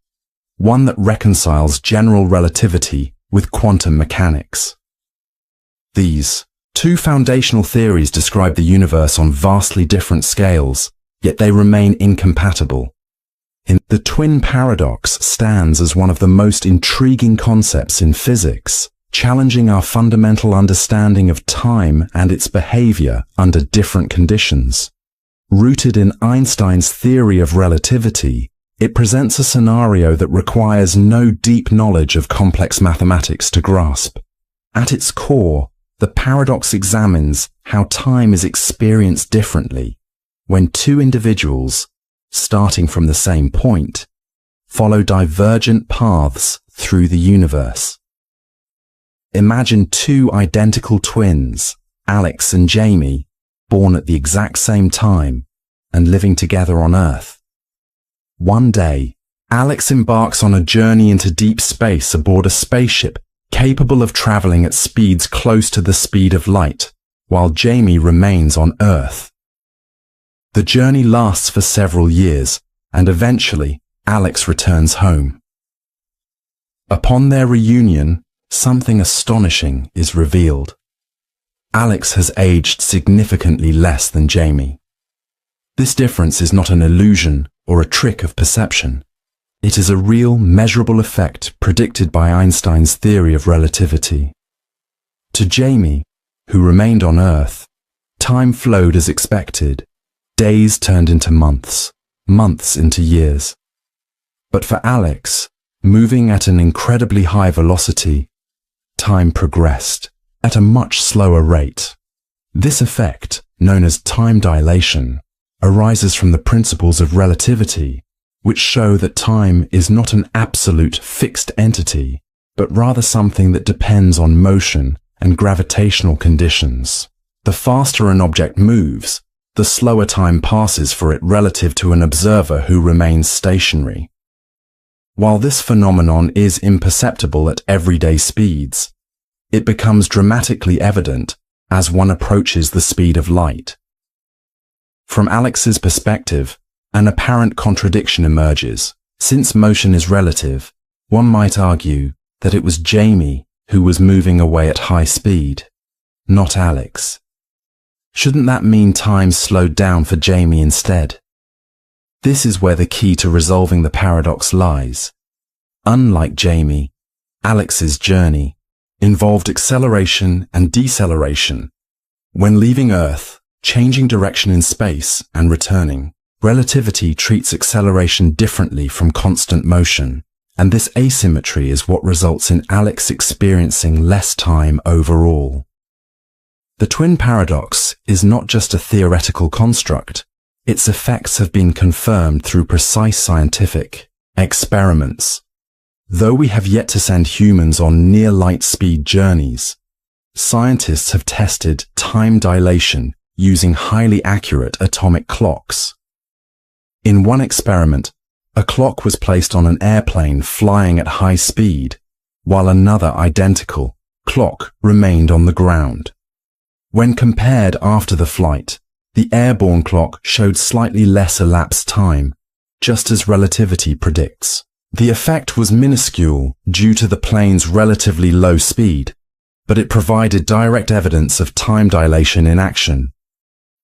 one that reconciles general relativity with quantum mechanics. These two foundational theories describe the universe on vastly different scales, yet they remain incompatible. The twin paradox stands as one of the most intriguing concepts in physics, challenging our fundamental understanding of time and its behavior under different conditions. Rooted in Einstein's theory of relativity, it presents a scenario that requires no deep knowledge of complex mathematics to grasp. At its core, the paradox examines how time is experienced differently when two individuals, starting from the same point, follow divergent paths through the universe. Imagine two identical twins, Alex and Jamie, born at the exact same time and living together on Earth. One day, Alex embarks on a journey into deep space aboard a spaceship capable of traveling at speeds close to the speed of light, while Jamie remains on Earth. The journey lasts for several years, and eventually, Alex returns home. Upon their reunion, something astonishing is revealed. Alex has aged significantly less than Jamie. This difference is not an illusion or a trick of perception. It is a real, measurable effect predicted by Einstein's theory of relativity. To Jamie, who remained on Earth, time flowed as expected. Days turned into months, months into years. But for Alex, moving at an incredibly high velocity, time progressed at a much slower rate. This effect, known as time dilation, arises from the principles of relativity, which show that time is not an absolute fixed entity, but rather something that depends on motion and gravitational conditions. The faster an object moves, the slower time passes for it relative to an observer who remains stationary. While this phenomenon is imperceptible at everyday speeds, it becomes dramatically evident as one approaches the speed of light. From Alex's perspective, an apparent contradiction emerges. Since motion is relative, one might argue that it was Jamie who was moving away at high speed, not Alex. Shouldn't that mean time slowed down for Jamie instead? This is where the key to resolving the paradox lies. Unlike Jamie, Alex's journey involved acceleration and deceleration. When leaving Earth, changing direction in space, and returning, relativity treats acceleration differently from constant motion, and this asymmetry is what results in Alex experiencing less time overall. The twin paradox is not just a theoretical construct. Its effects have been confirmed through precise scientific experiments. Though we have yet to send humans on near light speed journeys, scientists have tested time dilation using highly accurate atomic clocks. In one experiment, a clock was placed on an airplane flying at high speed, while another identical clock remained on the ground. When compared after the flight, the airborne clock showed slightly less elapsed time, just as relativity predicts. The effect was minuscule due to the plane's relatively low speed, but it provided direct evidence of time dilation in action.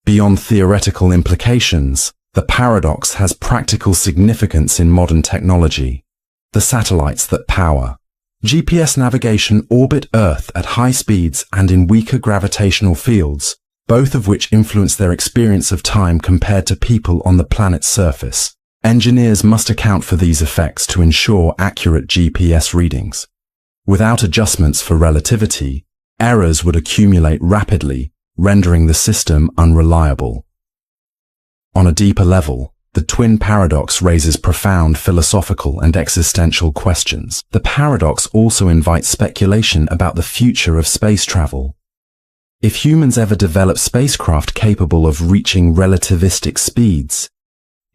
Beyond theoretical implications, the paradox has practical significance in modern technology. The satellites that power GPS navigation orbit Earth at high speeds and in weaker gravitational fields, both of which influence their experience of time compared to people on the planet's surface. Engineers must account for these effects to ensure accurate GPS readings. Without adjustments for relativity, errors would accumulate rapidly, rendering the system unreliable. On a deeper level, the twin paradox raises profound philosophical and existential questions. The paradox also invites speculation about the future of space travel. If humans ever develop spacecraft capable of reaching relativistic speeds,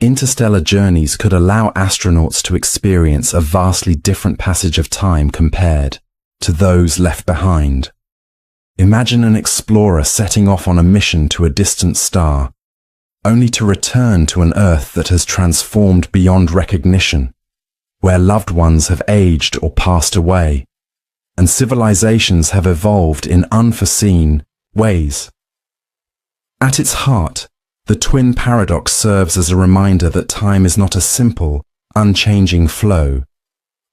interstellar journeys could allow astronauts to experience a vastly different passage of time compared to those left behind. Imagine an explorer setting off on a mission to a distant star, only to return to an Earth that has transformed beyond recognition, where loved ones have aged or passed away, and civilizations have evolved in unforeseen ways. At its heart, the twin paradox serves as a reminder that time is not a simple, unchanging flow,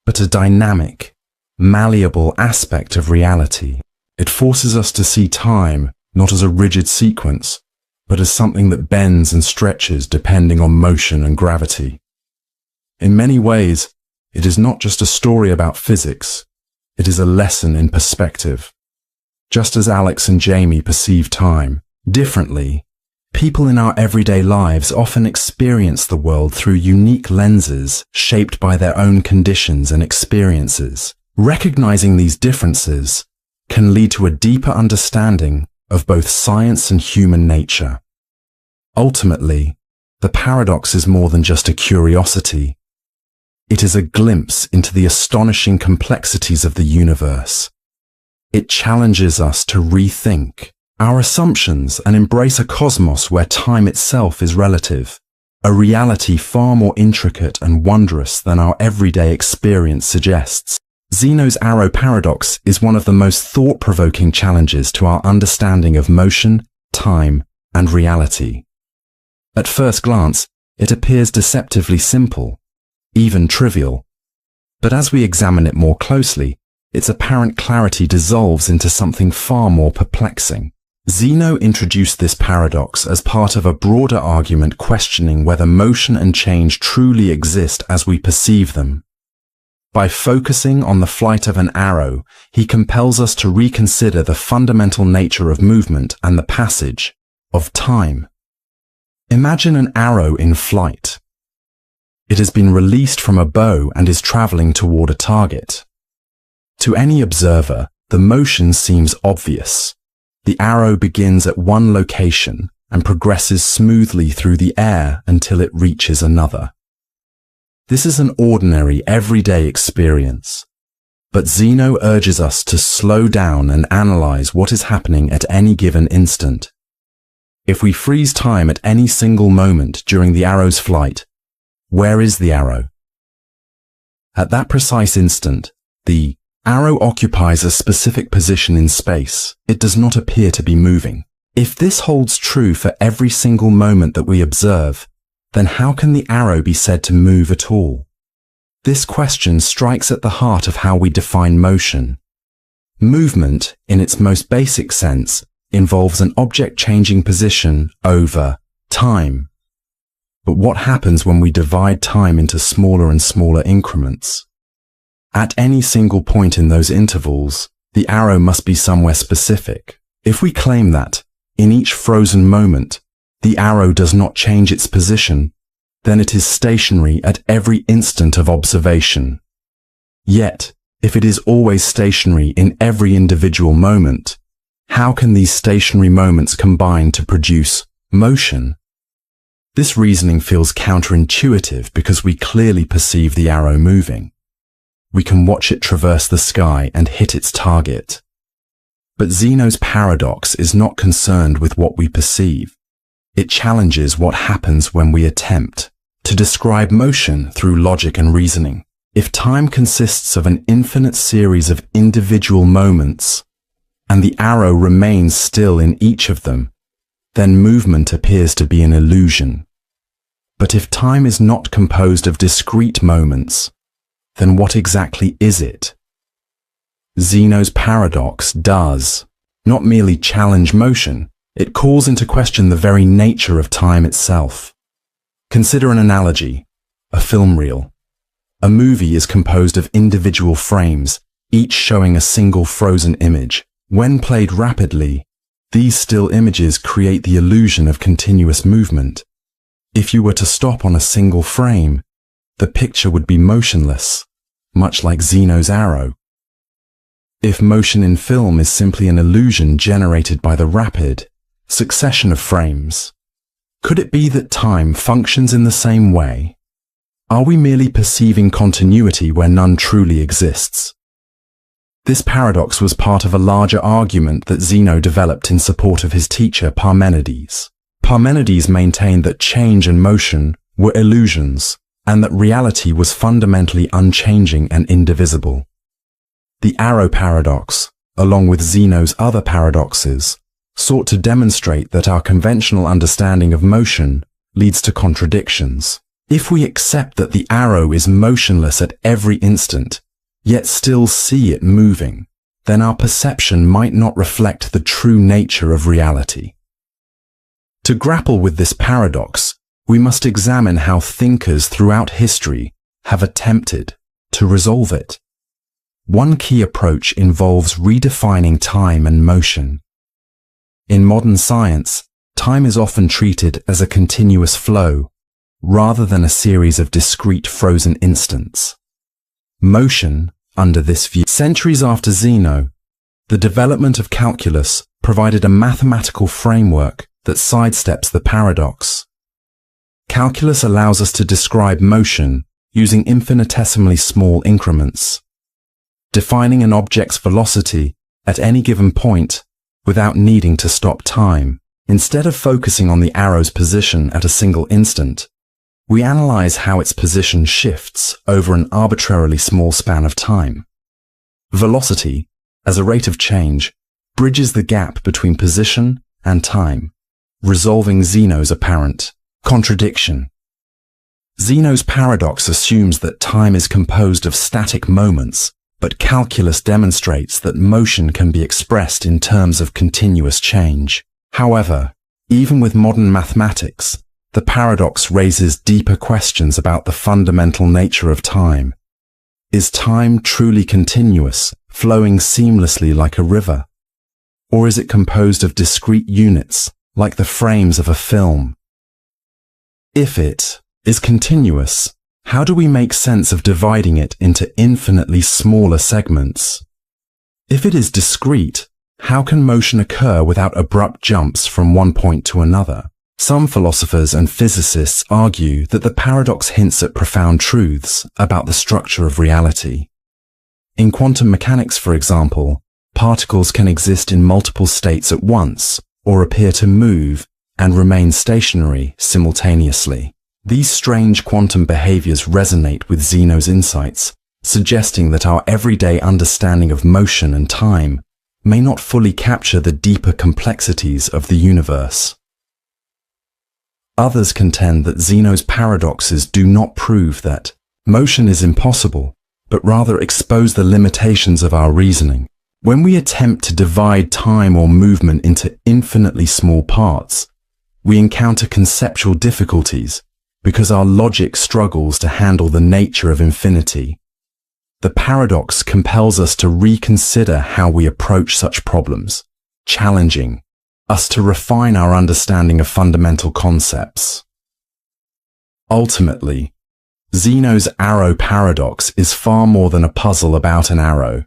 but a dynamic, malleable aspect of reality. It forces us to see time not as a rigid sequence, but as something that bends and stretches depending on motion and gravity. In many ways, it is not just a story about physics, it is a lesson in perspective. just as Alex and Jamie perceive time differently. People in our everyday lives often experience the world through unique lenses shaped by their own conditions and experiences. Recognizing these differences can lead to a deeper understanding of both science and human nature. Ultimately, the paradox is more than just a curiosity. It is a glimpse into the astonishing complexities of the universe. It challenges us to rethink our assumptions and embrace a cosmos where time itself is relative, a reality far more intricate and wondrous than our everyday experience suggests. Zeno's arrow paradox is one of the most thought-provoking challenges to our understanding of motion, time, and reality. At first glance, it appears deceptively simple, even trivial. But as we examine it more closely, its apparent clarity dissolves into something far more perplexing. Zeno introduced this paradox as part of a broader argument questioning whether motion and change truly exist as we perceive them. By focusing on the flight of an arrow, he compels us to reconsider the fundamental nature of movement and the passage of time. Imagine an arrow in flight. It has been released from a bow and is traveling toward a target. To any observer, the motion seems obvious. The arrow begins at one location and progresses smoothly through the air until it reaches another. This is an ordinary, everyday experience. But Zeno urges us to slow down and analyze what is happening at any given instant. If we freeze time at any single moment during the arrow's flight, where is the arrow? At that precise instant, the arrow occupies a specific position in space. It does not appear to be moving. If this holds true for every single moment that we observe, then how can the arrow be said to move at all? This question strikes at the heart of how we define motion. Movement, in its most basic sense, involves an object changing position over time. But what happens when we divide time into smaller and smaller increments? At any single point in those intervals, the arrow must be somewhere specific. If we claim that, in each frozen moment, the arrow does not change its position, then it is stationary at every instant of observation. Yet, if it is always stationary in every individual moment, how can these stationary moments combine to produce motion? This reasoning feels counterintuitive because we clearly perceive the arrow moving. We can watch it traverse the sky and hit its target. But Zeno's paradox is not concerned with what we perceive. It challenges what happens when we attempt to describe motion through logic and reasoning. If time consists of an infinite series of individual moments, and the arrow remains still in each of them, then movement appears to be an illusion. But if time is not composed of discrete moments, then what exactly is it? Zeno's paradox does not merely challenge motion, it calls into question the very nature of time itself. Consider an analogy, a film reel. A movie is composed of individual frames, each showing a single frozen image. When played rapidly, these still images create the illusion of continuous movement. If you were to stop on a single frame, the picture would be motionless, much like Zeno's arrow. If motion in film is simply an illusion generated by the rapid succession of frames, could it be that time functions in the same way? Are we merely perceiving continuity where none truly exists? This paradox was part of a larger argument that Zeno developed in support of his teacher Parmenides. Parmenides maintained that change and motion were illusions, and that reality was fundamentally unchanging and indivisible. The arrow paradox, along with Zeno's other paradoxes, sought to demonstrate that our conventional understanding of motion leads to contradictions. If we accept that the arrow is motionless at every instant, yet still see it moving, then our perception might not reflect the true nature of reality. To grapple with this paradox, we must examine how thinkers throughout history have attempted to resolve it. one key approach involves redefining time and motion. In modern science, time is often treated as a continuous flow, rather than a series of discrete frozen instants. Motion, under this view, centuries after Zeno, the development of calculus provided a mathematical framework that sidesteps the paradox. Calculus allows us to describe motion using infinitesimally small increments, defining an object's velocity at any given point without needing to stop time. Instead of focusing on the arrow's position at a single instant, we analyze how its position shifts over an arbitrarily small span of time. Velocity, as a rate of change, bridges the gap between position and time, resolving Zeno's apparent contradiction. Zeno's paradox assumes that time is composed of static moments, but calculus demonstrates that motion can be expressed in terms of continuous change. However, even with modern mathematics, the paradox raises deeper questions about the fundamental nature of time. Is time truly continuous, flowing seamlessly like a river? Or is it composed of discrete units, like the frames of a film? If it is continuous, how do we make sense of dividing it into infinitely smaller segments? If it is discrete, how can motion occur without abrupt jumps from one point to another? Some philosophers and physicists argue that the paradox hints at profound truths about the structure of reality. In quantum mechanics, for example, particles can exist in multiple states at once, or appear to move and remain stationary simultaneously. These strange quantum behaviors resonate with Zeno's insights, suggesting that our everyday understanding of motion and time may not fully capture the deeper complexities of the universe. Others contend that Zeno's paradoxes do not prove that motion is impossible, but rather expose the limitations of our reasoning. When we attempt to divide time or movement into infinitely small parts, we encounter conceptual difficulties because our logic struggles to handle the nature of infinity. The paradox compels us to reconsider how we approach such problems, challenging us to refine our understanding of fundamental concepts. Ultimately, Zeno's arrow paradox is far more than a puzzle about an arrow.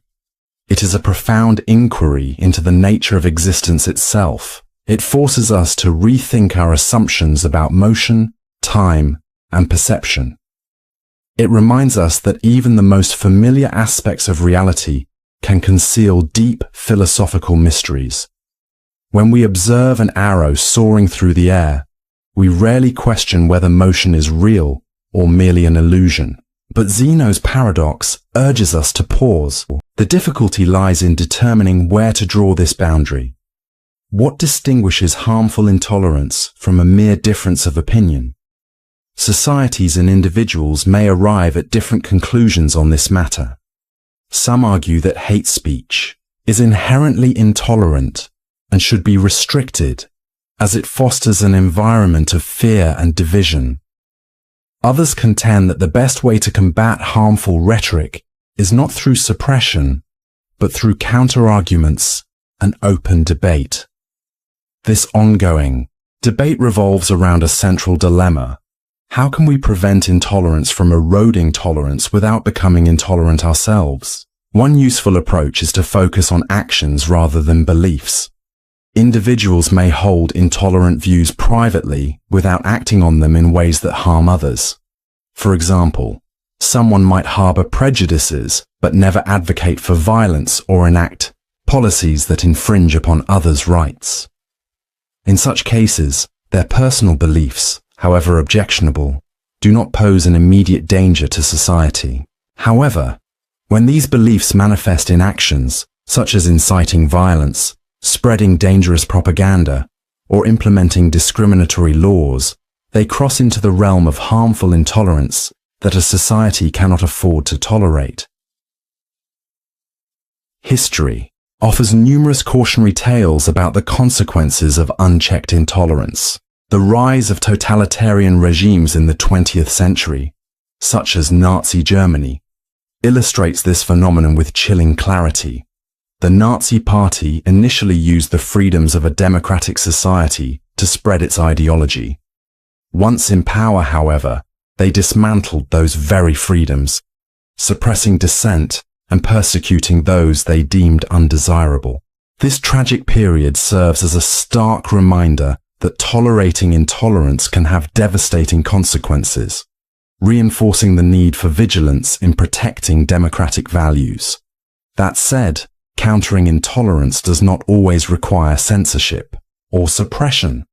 It is a profound inquiry into the nature of existence itself. It forces us to rethink our assumptions about motion, time, and perception. It reminds us that even the most familiar aspects of reality can conceal deep philosophical mysteries. When we observe an arrow soaring through the air, we rarely question whether motion is real or merely an illusion. But Zeno's paradox urges us to pause. The difficulty lies in determining where to draw this boundary. What distinguishes harmful intolerance from a mere difference of opinion? Societies and individuals may arrive at different conclusions on this matter. Some argue that hate speech is inherently intolerant and should be restricted, as it fosters an environment of fear and division. Others contend that the best way to combat harmful rhetoric is not through suppression, but through counter-arguments and open debate. This ongoing debate revolves around a central dilemma. How can we prevent intolerance from eroding tolerance without becoming intolerant ourselves? One useful approach is to focus on actions rather than beliefs. Individuals may hold intolerant views privately without acting on them in ways that harm others. For example, someone might harbor prejudices but never advocate for violence or enact policies that infringe upon others' rights. In such cases, their personal beliefs, however objectionable, do not pose an immediate danger to society. However, when these beliefs manifest in actions, such as inciting violence, spreading dangerous propaganda, or implementing discriminatory laws, they cross into the realm of harmful intolerance that a society cannot afford to tolerate. History offers numerous cautionary tales about the consequences of unchecked intolerance. The rise of totalitarian regimes in the 20th century, such as Nazi Germany, illustrates this phenomenon with chilling clarity. The Nazi Party initially used the freedoms of a democratic society to spread its ideology. Once in power, however, they dismantled those very freedoms, suppressing dissent and persecuting those they deemed undesirable. This tragic period serves as a stark reminder that tolerating intolerance can have devastating consequences, reinforcing the need for vigilance in protecting democratic values. That said, countering intolerance does not always require censorship or suppression.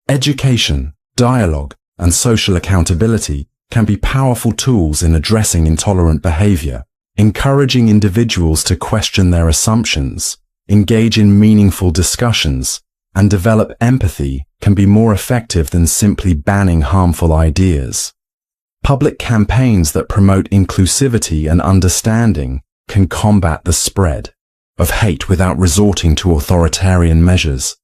Education, dialogue, and social accountability can be powerful tools in addressing intolerant behavior. Encouraging individuals to question their assumptions, engage in meaningful discussions, and develop empathy can be more effective than simply banning harmful ideas. Public campaigns that promote inclusivity and understanding can combat the spread of hate without resorting to authoritarian measures.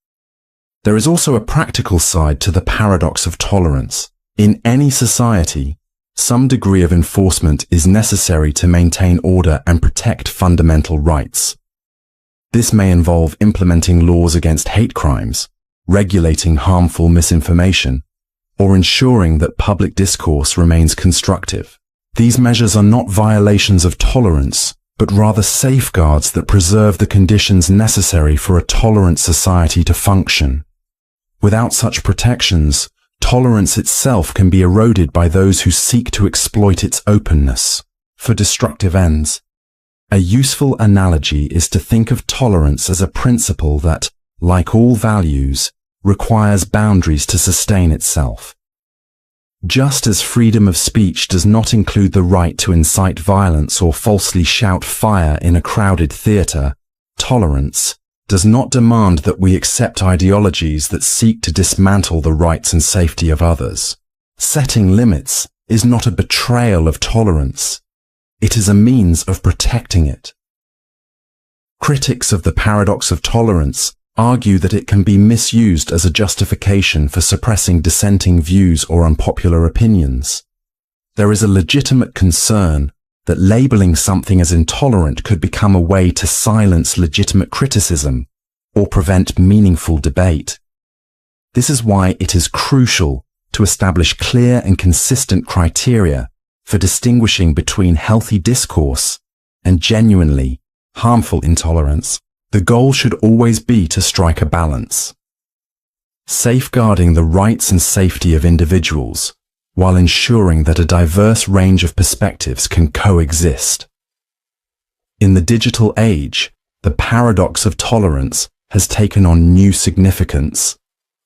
There is also a practical side to the paradox of tolerance. In any society, some degree of enforcement is necessary to maintain order and protect fundamental rights. This may involve implementing laws against hate crimes, regulating harmful misinformation, or ensuring that public discourse remains constructive. These measures are not violations of tolerance, but rather safeguards that preserve the conditions necessary for a tolerant society to function. Without such protections, tolerance itself can be eroded by those who seek to exploit its openness for destructive ends. A useful analogy is to think of tolerance as a principle that, like all values, requires boundaries to sustain itself. Just as freedom of speech does not include the right to incite violence or falsely shout fire in a crowded theater, tolerance does not demand that we accept ideologies that seek to dismantle the rights and safety of others. Setting limits is not a betrayal of tolerance. It is a means of protecting it. Critics of the paradox of tolerance argue that it can be misused as a justification for suppressing dissenting views or unpopular opinions. There is a legitimate concern that labeling something as intolerant could become a way to silence legitimate criticism or prevent meaningful debate. This is why it is crucial to establish clear and consistent criteria for distinguishing between healthy discourse and genuinely harmful intolerance. The goal should always be to strike a balance, safeguarding the rights and safety of individuals while ensuring that a diverse range of perspectives can coexist. In the digital age, the paradox of tolerance has taken on new significance,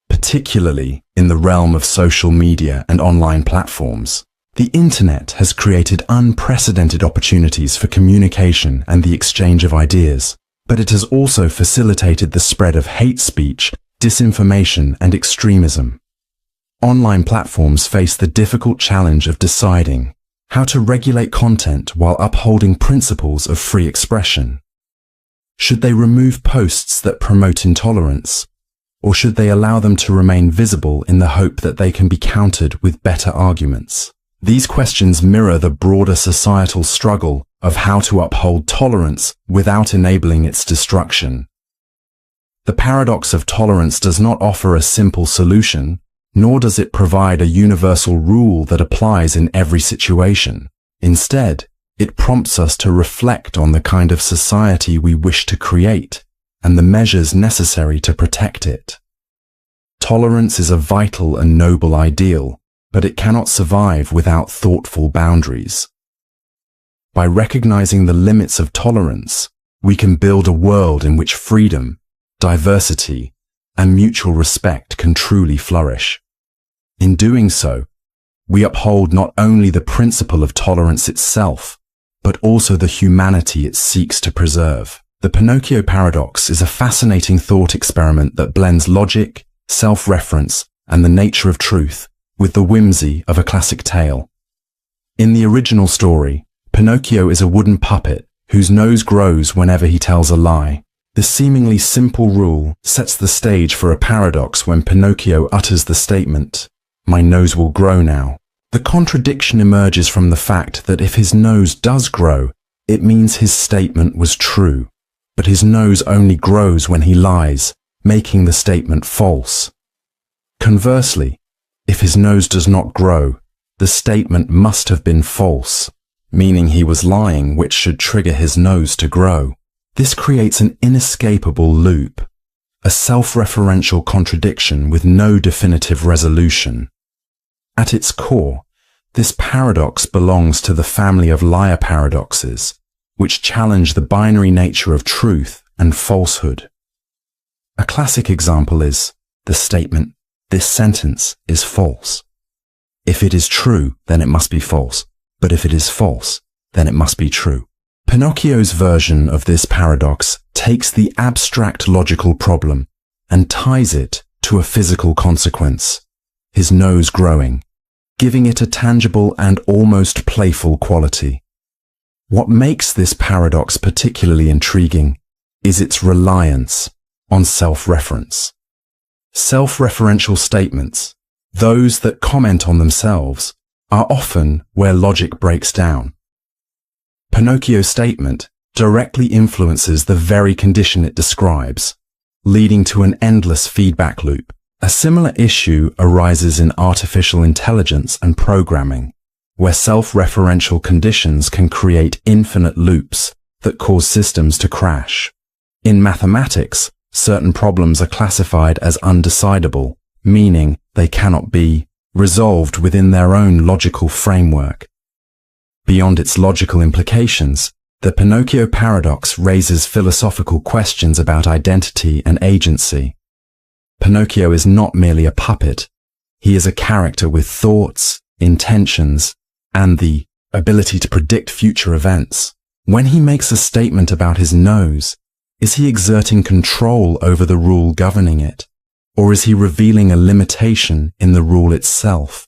particularly in the realm of social media and online platforms. The internet has created unprecedented opportunities for communication and the exchange of ideas, but it has also facilitated the spread of hate speech, disinformation, and extremism. Online platforms face the difficult challenge of deciding how to regulate content while upholding principles of free expression. Should they remove posts that promote intolerance, or should they allow them to remain visible in the hope that they can be countered with better arguments? These questions mirror the broader societal struggle of how to uphold tolerance without enabling its destruction. The paradox of tolerance does not offer a simple solution, nor does it provide a universal rule that applies in every situation. Instead, it prompts us to reflect on the kind of society we wish to create and the measures necessary to protect it. Tolerance is a vital and noble ideal, but it cannot survive without thoughtful boundaries. By recognizing the limits of tolerance, we can build a world in which freedom, diversity, and mutual respect can truly flourish. In doing so, we uphold not only the principle of tolerance itself, but also the humanity it seeks to preserve. The Pinocchio paradox is a fascinating thought experiment that blends logic, self-reference, and the nature of truth with the whimsy of a classic tale. In the original story, Pinocchio is a wooden puppet whose nose grows whenever he tells a lie. The seemingly simple rule sets the stage for a paradox when Pinocchio utters the statement, "My nose will grow now." The contradiction emerges from the fact that if his nose does grow, it means his statement was true, but his nose only grows when he lies, making the statement false. Conversely, if his nose does not grow, the statement must have been false, meaning he was lying, which should trigger his nose to grow. This creates an inescapable loop, a self-referential contradiction with no definitive resolution. At its core, this paradox belongs to the family of liar paradoxes, which challenge the binary nature of truth and falsehood. A classic example is the statement, "This sentence is false." If it is true, then it must be false. But if it is false, then it must be true. Pinocchio's version of this paradox takes the abstract logical problem and ties it to a physical consequence, his nose growing, giving it a tangible and almost playful quality. What makes this paradox particularly intriguing is its reliance on self-reference. Self-referential statements, those that comment on themselves, are often where logic breaks down. Pinocchio's statement directly influences the very condition it describes, leading to an endless feedback loop. A similar issue arises in artificial intelligence and programming, where self-referential conditions can create infinite loops that cause systems to crash. In mathematics, certain problems are classified as undecidable, meaning they cannot be resolved within their own logical framework. Beyond its logical implications, the Pinocchio paradox raises philosophical questions about identity and agency. Pinocchio is not merely a puppet. He is a character with thoughts, intentions, and the ability to predict future events. When he makes a statement about his nose, is he exerting control over the rule governing it? Or is he revealing a limitation in the rule itself?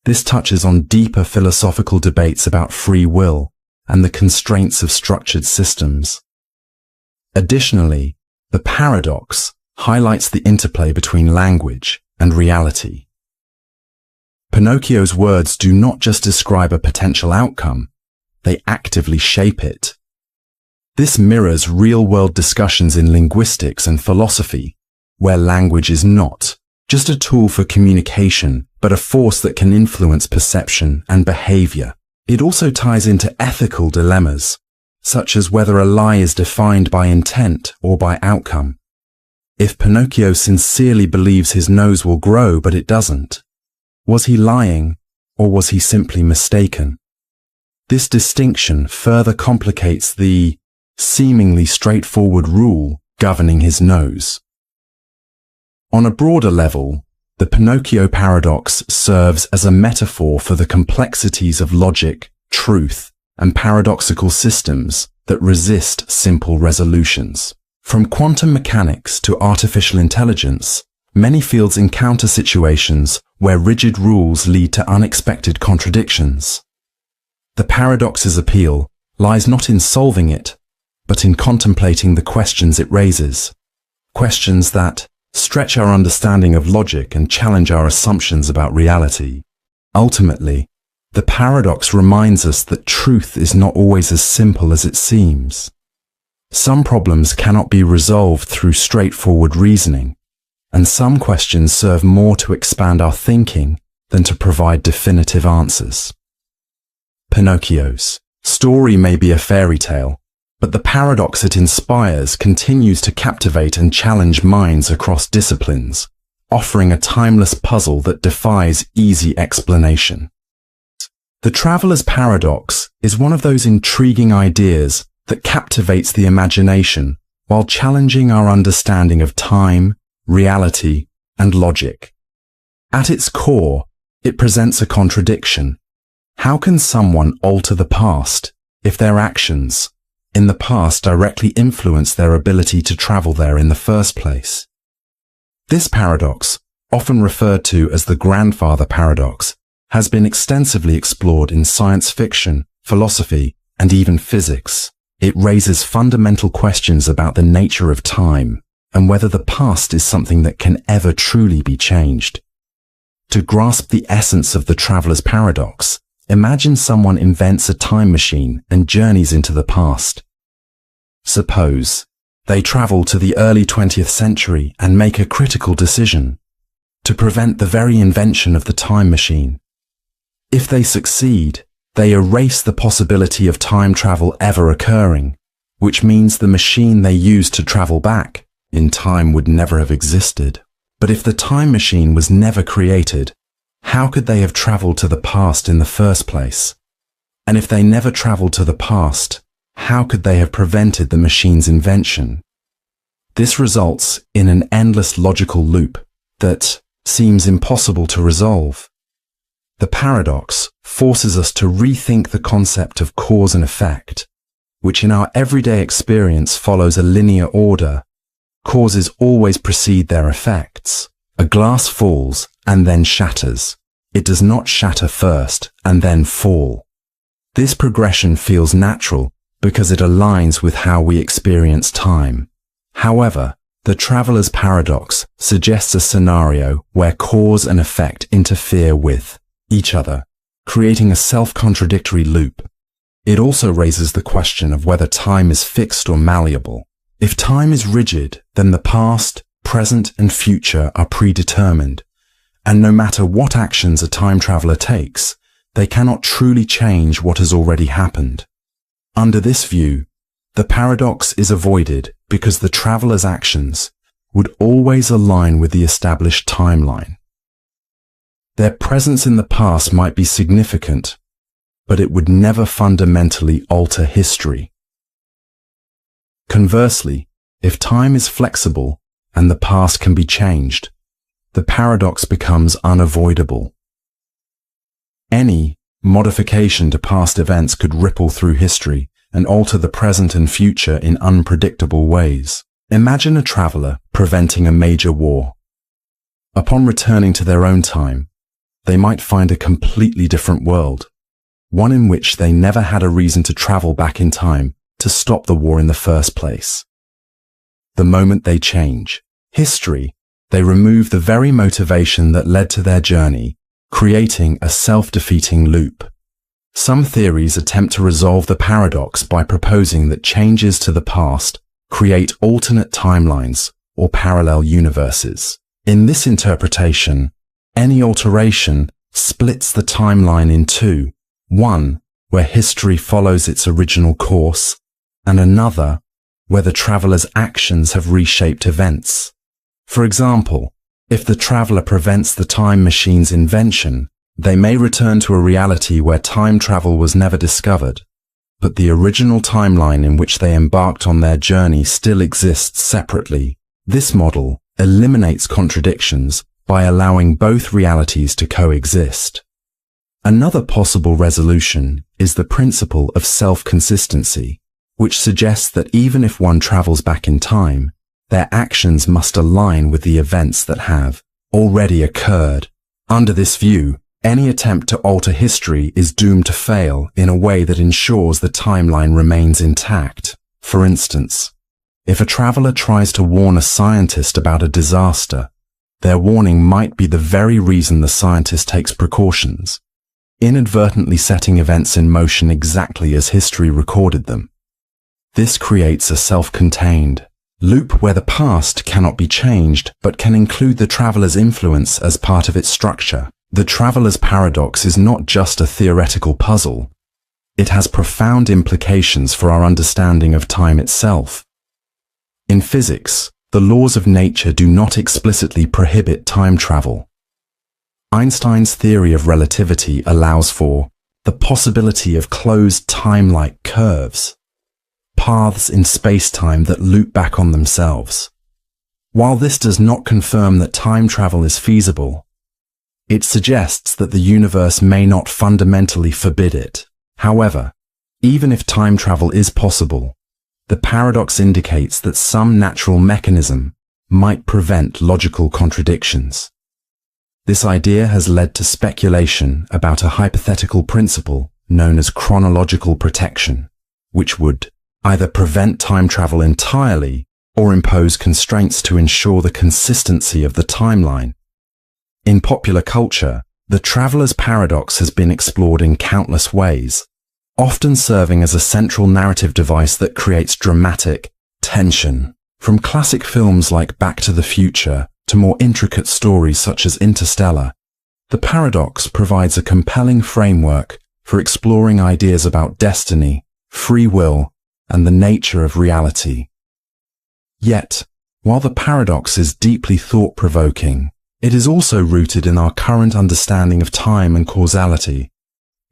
This touches on deeper philosophical debates about free will and the constraints of structured systems. Additionally, the paradox highlights the interplay between language and reality. Pinocchio's words do not just describe a potential outcome, they actively shape it. This mirrors real-world discussions in linguistics and philosophy, where language is not just a tool for communication, but a force that can influence perception and behavior. It also ties into ethical dilemmas, such as whether a lie is defined by intent or by outcome. If Pinocchio sincerely believes his nose will grow but it doesn't, was he lying or was he simply mistaken? This distinction further complicates the seemingly straightforward rule governing his nose. On a broader level, the Pinocchio paradox serves as a metaphor for the complexities of logic, truth, and paradoxical systems that resist simple resolutions. From quantum mechanics to artificial intelligence, many fields encounter situations where rigid rules lead to unexpected contradictions. The paradox's appeal lies not in solving it, but in contemplating the questions it raises. Questions that stretch our understanding of logic and challenge our assumptions about reality. Ultimately, the paradox reminds us that truth is not always as simple as it seems. Some problems cannot be resolved through straightforward reasoning, and some questions serve more to expand our thinking than to provide definitive answers. Pinocchio's story may be a fairy tale, but the paradox it inspires continues to captivate and challenge minds across disciplines, offering a timeless puzzle that defies easy explanation. The traveler's paradox is one of those intriguing ideas that captivates the imagination while challenging our understanding of time, reality, and logic. At its core, it presents a contradiction. How can someone alter the past if their actions in the past directly influence their ability to travel there in the first place? This paradox, often referred to as the grandfather paradox, has been extensively explored in science fiction, philosophy, and even physics. It raises fundamental questions about the nature of time and whether the past is something that can ever truly be changed. To grasp the essence of the traveler's paradox, Imagine someone invents a time machine and journeys into the past. Suppose they travel to the early 20th century and make a critical decision to prevent the very invention of the time machine. If they succeed, they erase the possibility of time travel ever occurring, which means the machine they used to travel back in time would never have existed. But if the time machine was never created, how could they have traveled to the past in the first place? And if they never traveled to the past, how could they have prevented the machine's invention? This results in an endless logical loop that seems impossible to resolve. The paradox forces us to rethink the concept of cause and effect, which in our everyday experience follows a linear order. Causes always precede their effects. A glass falls and then shatters. It does not shatter first and then fall. This progression feels natural because it aligns with how we experience time. However, the traveler's paradox suggests a scenario where cause and effect interfere with each other, creating a self-contradictory loop. It also raises the question of whether time is fixed or malleable. If time is rigid, then the past, present, and future are predetermined, and no matter what actions a time traveler takes, they cannot truly change what has already happened. Under this view, the paradox is avoided because the traveler's actions would always align with the established timeline. Their presence in the past might be significant, but it would never fundamentally alter history. Conversely, if time is flexible and the past can be changed, the paradox becomes unavoidable. Any modification to past events could ripple through history and alter the present and future in unpredictable ways. Imagine a traveler preventing a major war. Upon returning to their own time, they might find a completely different world, one in which they never had a reason to travel back in time to stop the war in the first place. The moment they change history, they remove the very motivation that led to their journey, creating a self-defeating loop. Some theories attempt to resolve the paradox by proposing that changes to the past create alternate timelines or parallel universes. In this interpretation, any alteration splits the timeline in two, one where history follows its original course, and another where the traveler's actions have reshaped events. For example, if the traveler prevents the time machine's invention, they may return to a reality where time travel was never discovered, but the original timeline in which they embarked on their journey still exists separately. This model eliminates contradictions by allowing both realities to coexist. Another possible resolution is the principle of self-consistency, which suggests that even if one travels back in time, their actions must align with the events that have already occurred. Under this view, any attempt to alter history is doomed to fail in a way that ensures the timeline remains intact. For instance, if a traveler tries to warn a scientist about a disaster, their warning might be the very reason the scientist takes precautions, inadvertently setting events in motion exactly as history recorded them. This creates a self-contained loop where the past cannot be changed but can include the traveler's influence as part of its structure. The traveler's paradox is not just a theoretical puzzle. It has profound implications for our understanding of time itself. In physics, the laws of nature do not explicitly prohibit time travel. Einstein's theory of relativity allows for the possibility of closed time-like curves, paths in space-time that loop back on themselves. While this does not confirm that time travel is feasible, it suggests that the universe may not fundamentally forbid it. However, even if time travel is possible, the paradox indicates that some natural mechanism might prevent logical contradictions. This idea has led to speculation about a hypothetical principle known as chronological protection, which would either prevent time travel entirely or impose constraints to ensure the consistency of the timeline. In popular culture, The traveler's paradox has been explored in countless ways, often serving as a central narrative device that creates dramatic tension. From classic films like Back to the Future to more intricate stories such as Interstellar, the paradox provides a compelling framework for exploring ideas about destiny, free will, and the nature of reality. Yet, while the paradox is deeply thought-provoking, it is also rooted in our current understanding of time and causality.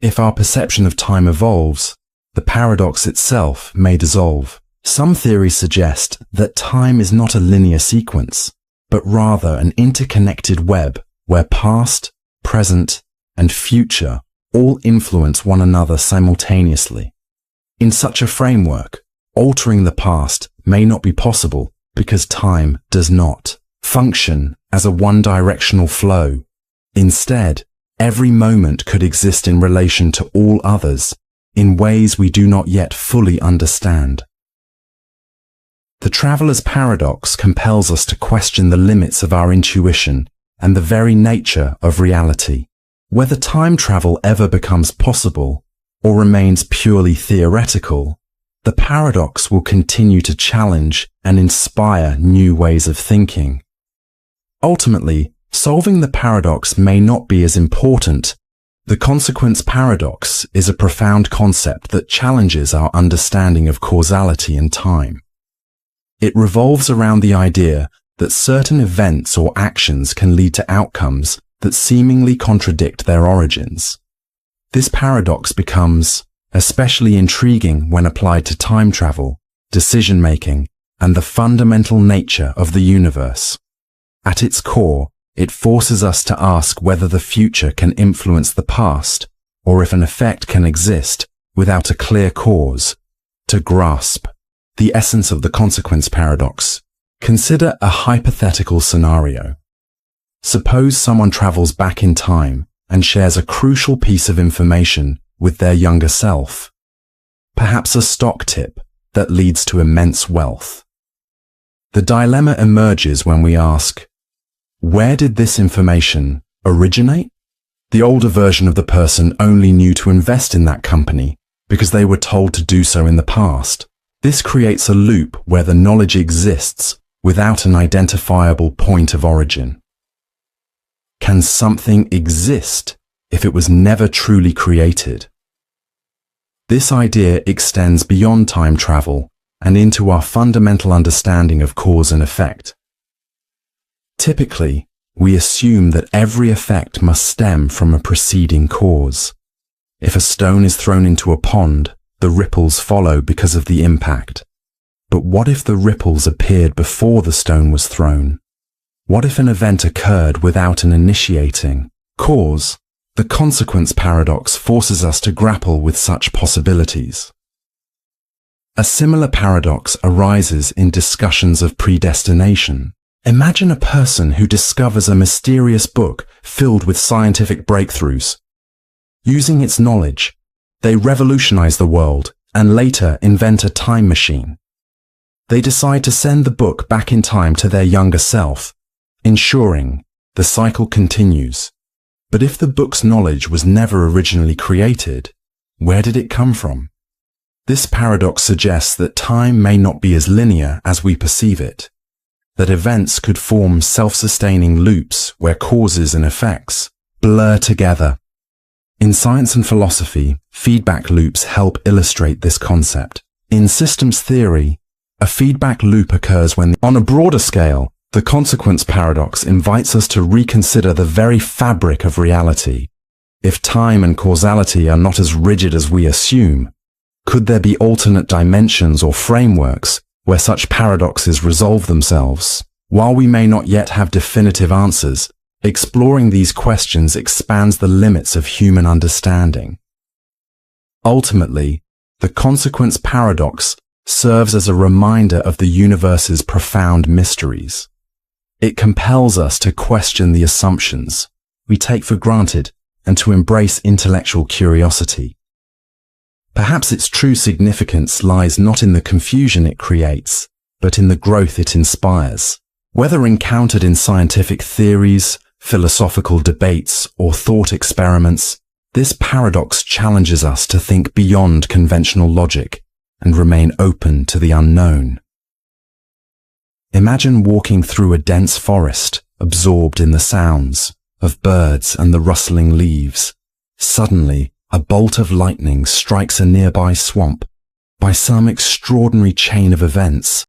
If our perception of time evolves, the paradox itself may dissolve. Some theories suggest that time is not a linear sequence, but rather an interconnected web where past, present, and future all influence one another simultaneously. In such a framework, altering the past may not be possible because time does not function as a one-directional flow. Instead, every moment could exist in relation to all others in ways we do not yet fully understand. The traveler's paradox compels us to question the limits of our intuition and the very nature of reality. Whether time travel ever becomes possible or remains purely theoretical, the paradox will continue to challenge and inspire new ways of thinking. Ultimately, solving the paradox may not be as important. The consequence paradox is a profound concept that challenges our understanding of causality and time. It revolves around the idea that certain events or actions can lead to outcomes that seemingly contradict their origins. This paradox becomes especially intriguing when applied to time travel, decision-making, and the fundamental nature of the universe. At its core, it forces us to ask whether the future can influence the past, or if an effect can exist without a clear cause. To grasp the essence of the consequence paradox, consider a hypothetical scenario. Suppose someone travels back in time and shares a crucial piece of information with their younger self, perhaps a stock tip that leads to immense wealth. The dilemma emerges when we ask, where did this information originate? The older version of the person only knew to invest in that company because they were told to do so in the past. This creates a loop where the knowledge exists without an identifiable point of origin. Can something exist if it was never truly created? This idea extends beyond time travel and into our fundamental understanding of cause and effect. Typically, we assume that every effect must stem from a preceding cause. If a stone is thrown into a pond, the ripples follow because of the impact. But what if the ripples appeared before the stone was thrown? What if an event occurred without an initiating cause? The consequence paradox forces us to grapple with such possibilities. A similar paradox arises in discussions of predestination. Imagine a person who discovers a mysterious book filled with scientific breakthroughs. Using its knowledge, they revolutionize the world and later invent a time machine. They decide to send the book back in time to their younger self, ensuring the cycle continues. But if the book's knowledge was never originally created, where did it come from? This paradox suggests that time may not be as linear as we perceive it, that events could form self-sustaining loops where causes and effects blur together. In science and philosophy, feedback loops help illustrate this concept. In systems theory, a feedback loop occurs when, on a broader scale, the consequence paradox invites us to reconsider the very fabric of reality. If time and causality are not as rigid as we assume, could there be alternate dimensions or frameworks where such paradoxes resolve themselves? While we may not yet have definitive answers, exploring these questions expands the limits of human understanding. Ultimately, the consequence paradox serves as a reminder of the universe's profound mysteries. It compels us to question the assumptions we take for granted and to embrace intellectual curiosity. Perhaps its true significance lies not in the confusion it creates, but in the growth it inspires. Whether encountered in scientific theories, philosophical debates, or thought experiments, this paradox challenges us to think beyond conventional logic and remain open to the unknown. Imagine walking through a dense forest, absorbed in the sounds of birds and the rustling leaves. Suddenly, a bolt of lightning strikes a nearby swamp. By some extraordinary chain of events,